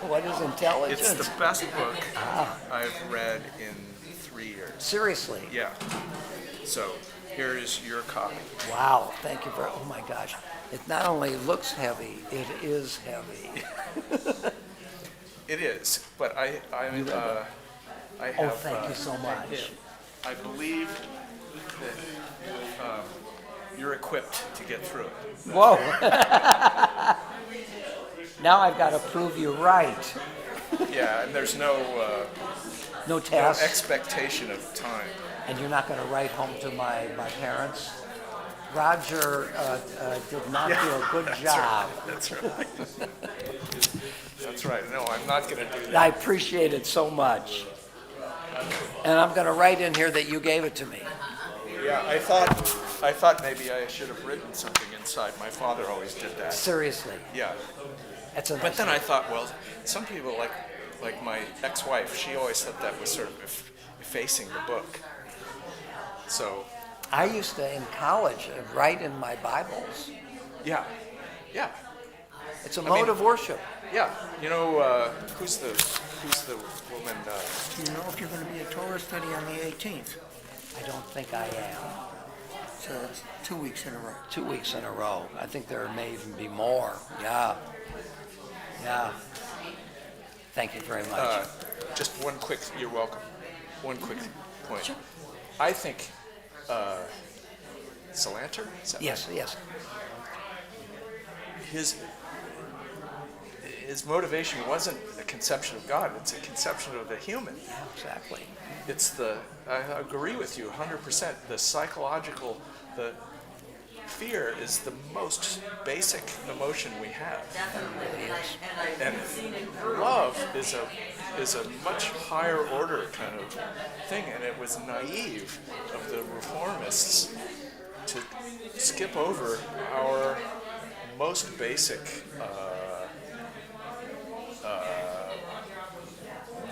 A: what is intelligence?
B: It's the best book I've read in 3 years.
A: Seriously?
B: Yeah. So here is your copy.
A: Wow, thank you very, oh my gosh. It not only looks heavy, it is heavy.
B: It is, but I have.
A: Oh, thank you so much.
B: I believe that you're equipped to get through it.
A: Whoa. Now I've got to prove you right.
B: Yeah, and there's no
A: No test,
B: expectation of time.
A: and you're not going to write home to my parents? Roger did not do a good job.
B: That's right. That's right. No, I'm not going to do that.
A: I appreciate it so much. And I'm going to write in here that you gave it to me.
B: Yeah, I thought maybe I should have written something inside. My father always did that.
A: Seriously.
B: Yeah.
A: That's a
B: But then I thought, well, some people like my ex-wife, she always thought that was sort of effacing the book. So,
A: I used to, in college, write in my Bibles.
B: yeah.
A: It's a mode of worship.
B: Yeah. You know, who's the woman?
K: Do you know if you're going to be a Torah study on the 18th?
A: I don't think I am.
K: So it's 2 weeks in a row.
A: 2 weeks in a row. I think there may even be more. Yeah. Thank you very much.
B: Just one quick. You're welcome. One quick point. I think Salanter? Is that
A: Yes,
B: right?
A: yes.
B: His motivation wasn't a conception of God, it's a conception of a human.
A: Yeah, exactly.
B: I agree with you 100%. The psychological, the fear is the most basic emotion we have.
E: Definitely, and
B: And
E: I've seen it grow.
B: love is a much higher order kind of thing, and it was naive of the reformists to skip over our most basic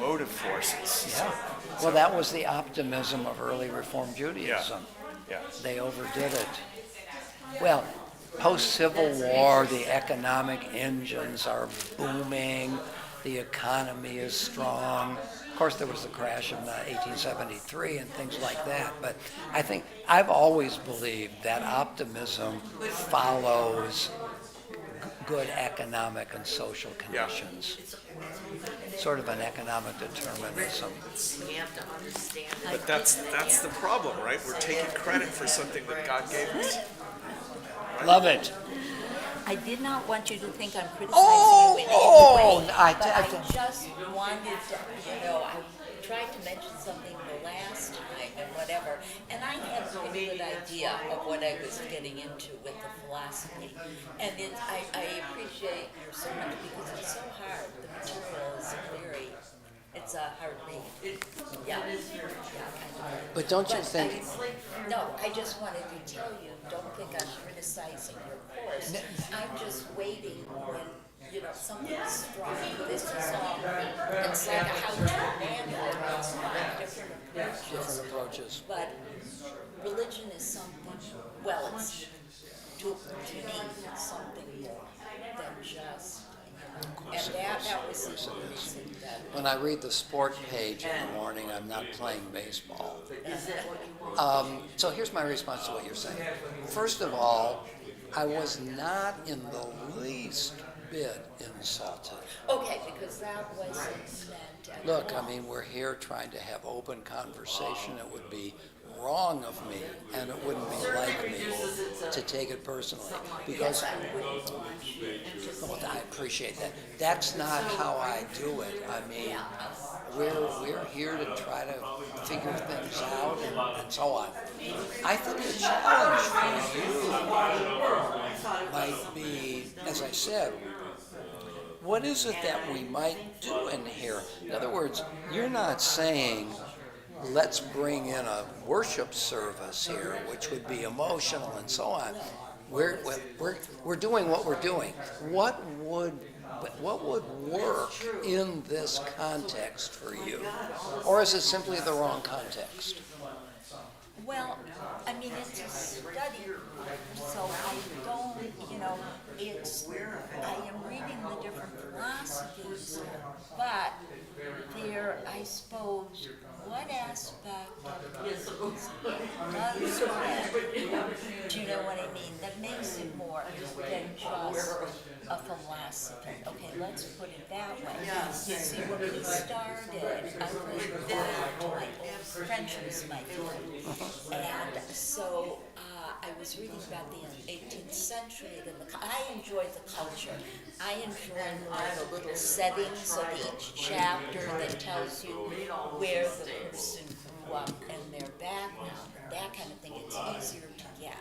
B: motive forces.
A: Yeah. Well, that was the optimism of early Reform Judaism.
B: Yeah.
A: They overdid it. Well, post-Civil War, the economic engines are booming, the economy is strong. Of course, there was the crash in 1873 and things like that, but I think I've always believed that optimism follows good economic and social conditions. Sort of an economic determinism.
E: We have to understand.
B: But that's the problem, right? We're taking credit for something that God gave us.
A: Love it.
D: I did not want you to think I'm criticizing
A: Oh,
D: you in
A: oh,
D: any way,
A: I-
D: but
A: I-
D: I just wanted to, I tried to mention something the last time and whatever, and I had a pretty good idea of what I was getting into with the philosophy. And I appreciate your sermon because it's so hard. The material is it's a hard read. Yeah.
A: But don't you
D: But
A: think,
D: No, I just wanted to tell you, don't think I'm criticizing your course. I'm just waiting when, something's strong. This is all, it's like a how-to manual, it's different approaches.
A: different approaches?
D: But religion is something, well, it's, to me, it's something more than just, and that was the reason that.
A: When I read the sport page in the morning, I'm not playing baseball. So here's my response to what you're saying. First of all, I was not in the least bit insulted.
D: Okay, because that wasn't meant at
A: Look,
D: all.
A: I mean, we're here trying to have open conversation. It would be wrong of me, and it wouldn't be like me to take it personally. Because,
D: Yes, I wouldn't want you to
A: well,
D: think.
A: I appreciate that. That's not how I do it. I mean, we're here to try to figure things out and so on. I think the challenge for you might be, as I said, what is it that we might do in here? In other words, you're not saying, let's bring in a worship service here, which would be emotional and so on. We're doing what we're doing. What would work in this context for you? Or is it simply the wrong context?
D: Well, I mean, it's a study group, so I don't, I am reading the different philosophies, but I suppose, what aspect of this does that, do you know what I mean? That makes it more than just a philosophy. Okay, let's put it that way. You see, when we started, I went back to my old French was my field. And so I was reading about the 18th century, and I enjoy the culture. I enjoy the little settings of each chapter that tells you where the person grew up and their background, and that kind of thing. It's easier to get.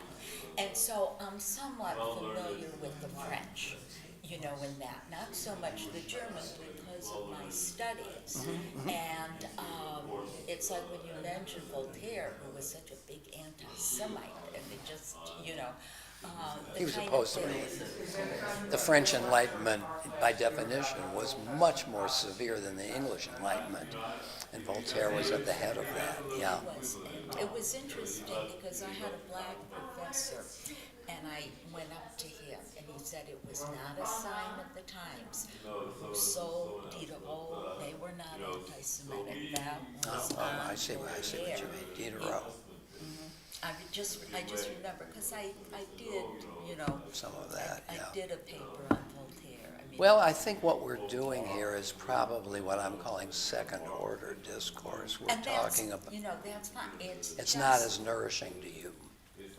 D: And so I'm somewhat familiar with the French, in that. Not so much the German because of my studies. And it's like when you mentioned Voltaire, who was such a big anti-Semite, and it just,
A: He was
D: the kind
A: opposed
D: of
A: to
D: thing-
A: it. The French Enlightenment, by definition, was much more severe than the English Enlightenment, and Voltaire was at the head of that, yeah.
D: It was interesting because I had a black professor, and I went up to him, and he said it was not a sign of the times. So, Diderot, they were not anti-Semitic. That was
A: I see what you mean, Diderot,
D: I just remember, because I did,
A: some of that,
D: I
A: yeah.
D: did a paper on Voltaire. I mean,
A: Well, I think what we're doing here is probably what I'm calling second-order discourse. We're
D: and that's,
A: talking about,
D: that's fine. It's
A: it's not
D: just-
A: as nourishing to you.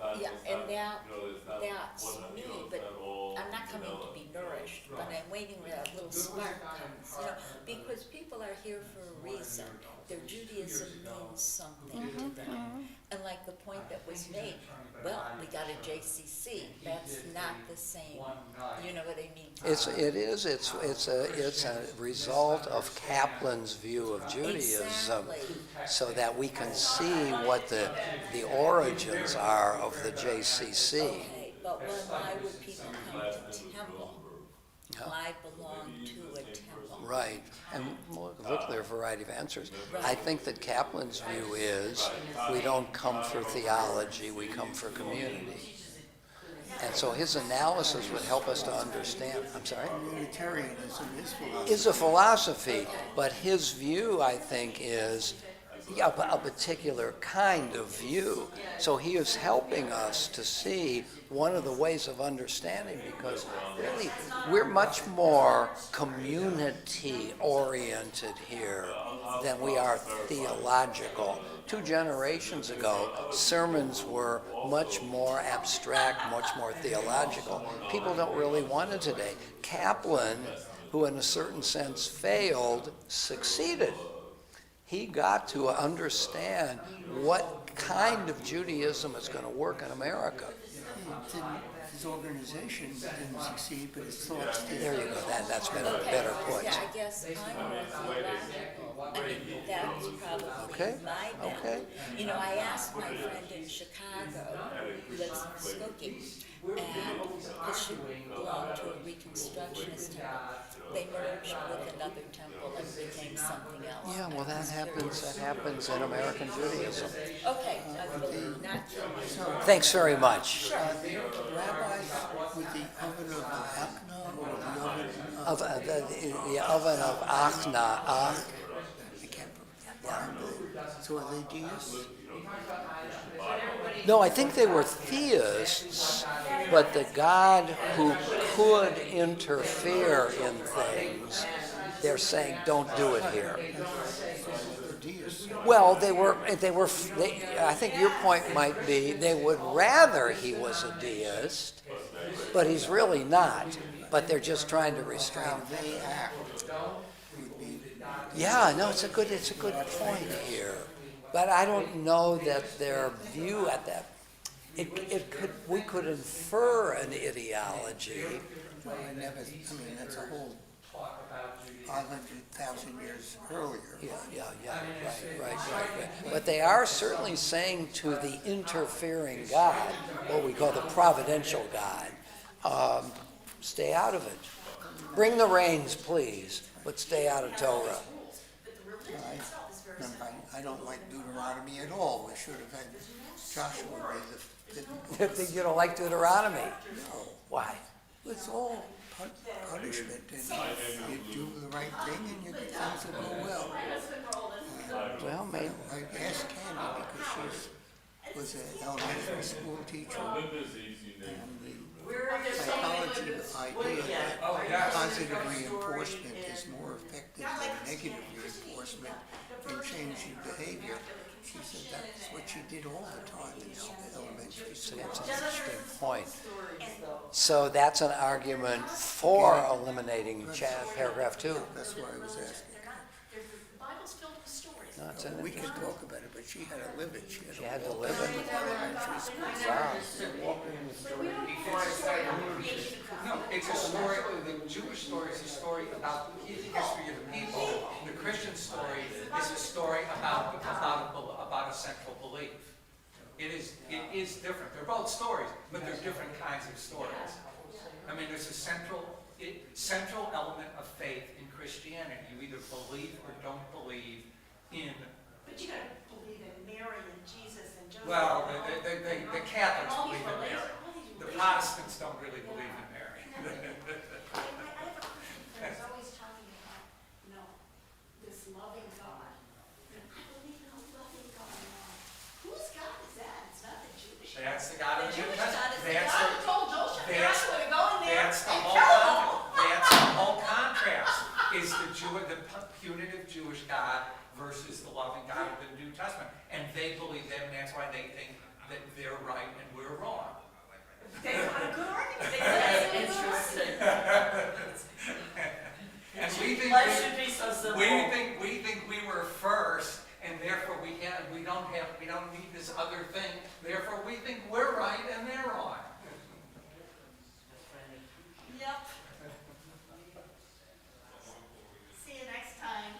J: not,
D: Yeah,
J: it's
D: and
J: not,
D: that,
J: you know, it's not
D: that's
J: one,
D: me,
J: you know, it's
D: but
J: not all
D: I'm not coming to be
J: vanilla,
D: nourished, but I'm waiting where that little spark comes, you know, because people are here for a reason. Their Judaism means something to them. And like the point that was made, well, we got a JCC, that's not the same, you know what I mean?
A: It's a result of Kaplan's view of Judaism,
D: Exactly.
A: so that we can see what the origins are of the JCC.
D: Okay, but why would people come to temple? I belong to a temple.
A: Right, and look, there are a variety of answers. I think that Kaplan's view is we don't come for theology, we come for community. And so his analysis would help us to understand. I'm sorry?
K: Unitarianism is philosophy.
A: Is a philosophy, but his view, I think, is a particular kind of view. So he is helping us to see one of the ways of understanding, because really we're much more community-oriented here than we are theological. 2 generations ago, sermons were much more abstract, much more theological. People don't really want it today. Kaplan, who in a certain sense failed, succeeded. He got to understand what kind of Judaism is going to work in America.
K: His organization didn't succeed, but his thoughts did.
A: There you go. That's better put.
D: Yeah, I guess I'm more theological. I mean, that's probably
A: Okay,
D: my bent.
A: okay.
D: You know, I asked my friend in Chicago, who lives in Skokie, and because she belonged to a Reconstructionist temple, they merged with another temple and became something else.
A: Yeah, well,
D: I
A: that
D: was curious.
A: happens in American Judaism.
D: Okay, not kidding.
A: Thanks very much.
K: The rabbis with the oven of Akna or the oven
A: Of the oven of Achna,
K: I can't remember. So are they deists?
A: No, I think they were theists, but the God who could interfere in things, they're saying, don't do it here.
K: They're deists.
A: Well, I think your point might be, they would rather he was a deist, but he's really not, but they're just trying to restrain
K: How
A: him.
K: they act would be.
A: Yeah, no, it's a good point here. But I don't know that their view at that, we could infer an ideology.
K: Well, that's a whole 500,000 years earlier.
A: Yeah, right. But they are certainly saying to the interfering God, what we call the providential God, stay out of it. Bring the rains, please, but stay out of Torah.
K: I don't like Deuteronomy at all. We should have had Joshua be the
A: You don't like Deuteronomy?
K: no.
A: Why?
K: It's all punishment, and you do the right thing, and things will go well.
A: Well, maybe.
K: I asked Candy because she was an elementary school teacher, and the psychology idea that positive reinforcement is more effective than negative reinforcement in changing behavior. She said that's what she did all the time in elementary
A: So
K: school.
A: that's an interesting point. So that's an argument for eliminating paragraph 2.
K: That's why I was asking.
A: No, it's an
K: We can talk about it, but she had to live it.
A: She had to live it.
K: Elementary school.
I: No, it's a story, the Jewish story is a story about the history of the people. The Christian story is a story about a central belief. It is different. They're both stories, but they're different kinds of stories. I mean, there's a central element of faith in Christianity. You either believe or don't believe in.
L: But you gotta believe in Mary and Jesus and Joseph.
I: Well, the Catholics believe in Mary. The Protestants don't really believe in Mary.
L: I have a question that's always talking about, this loving God. I believe in a loving God. Whose God is that? It's not the Jewish God.
I: That's the God of the New
L: Jewish God is
I: Testament.
L: the God who told Joshua not to go in there
I: That's the
L: and
I: whole
L: kill them.
I: That's the whole contrast. Is the punitive Jewish God versus the loving God of the New Testament, and they believe them, and that's why they think that they're right and we're wrong.
L: They got a good argument.
E: That's interesting.
I: And we think
E: Life should be so simple.
I: we think we were first, and therefore we don't need this other thing. Therefore, we think we're right and they're wrong.
L: Yep. See you next time.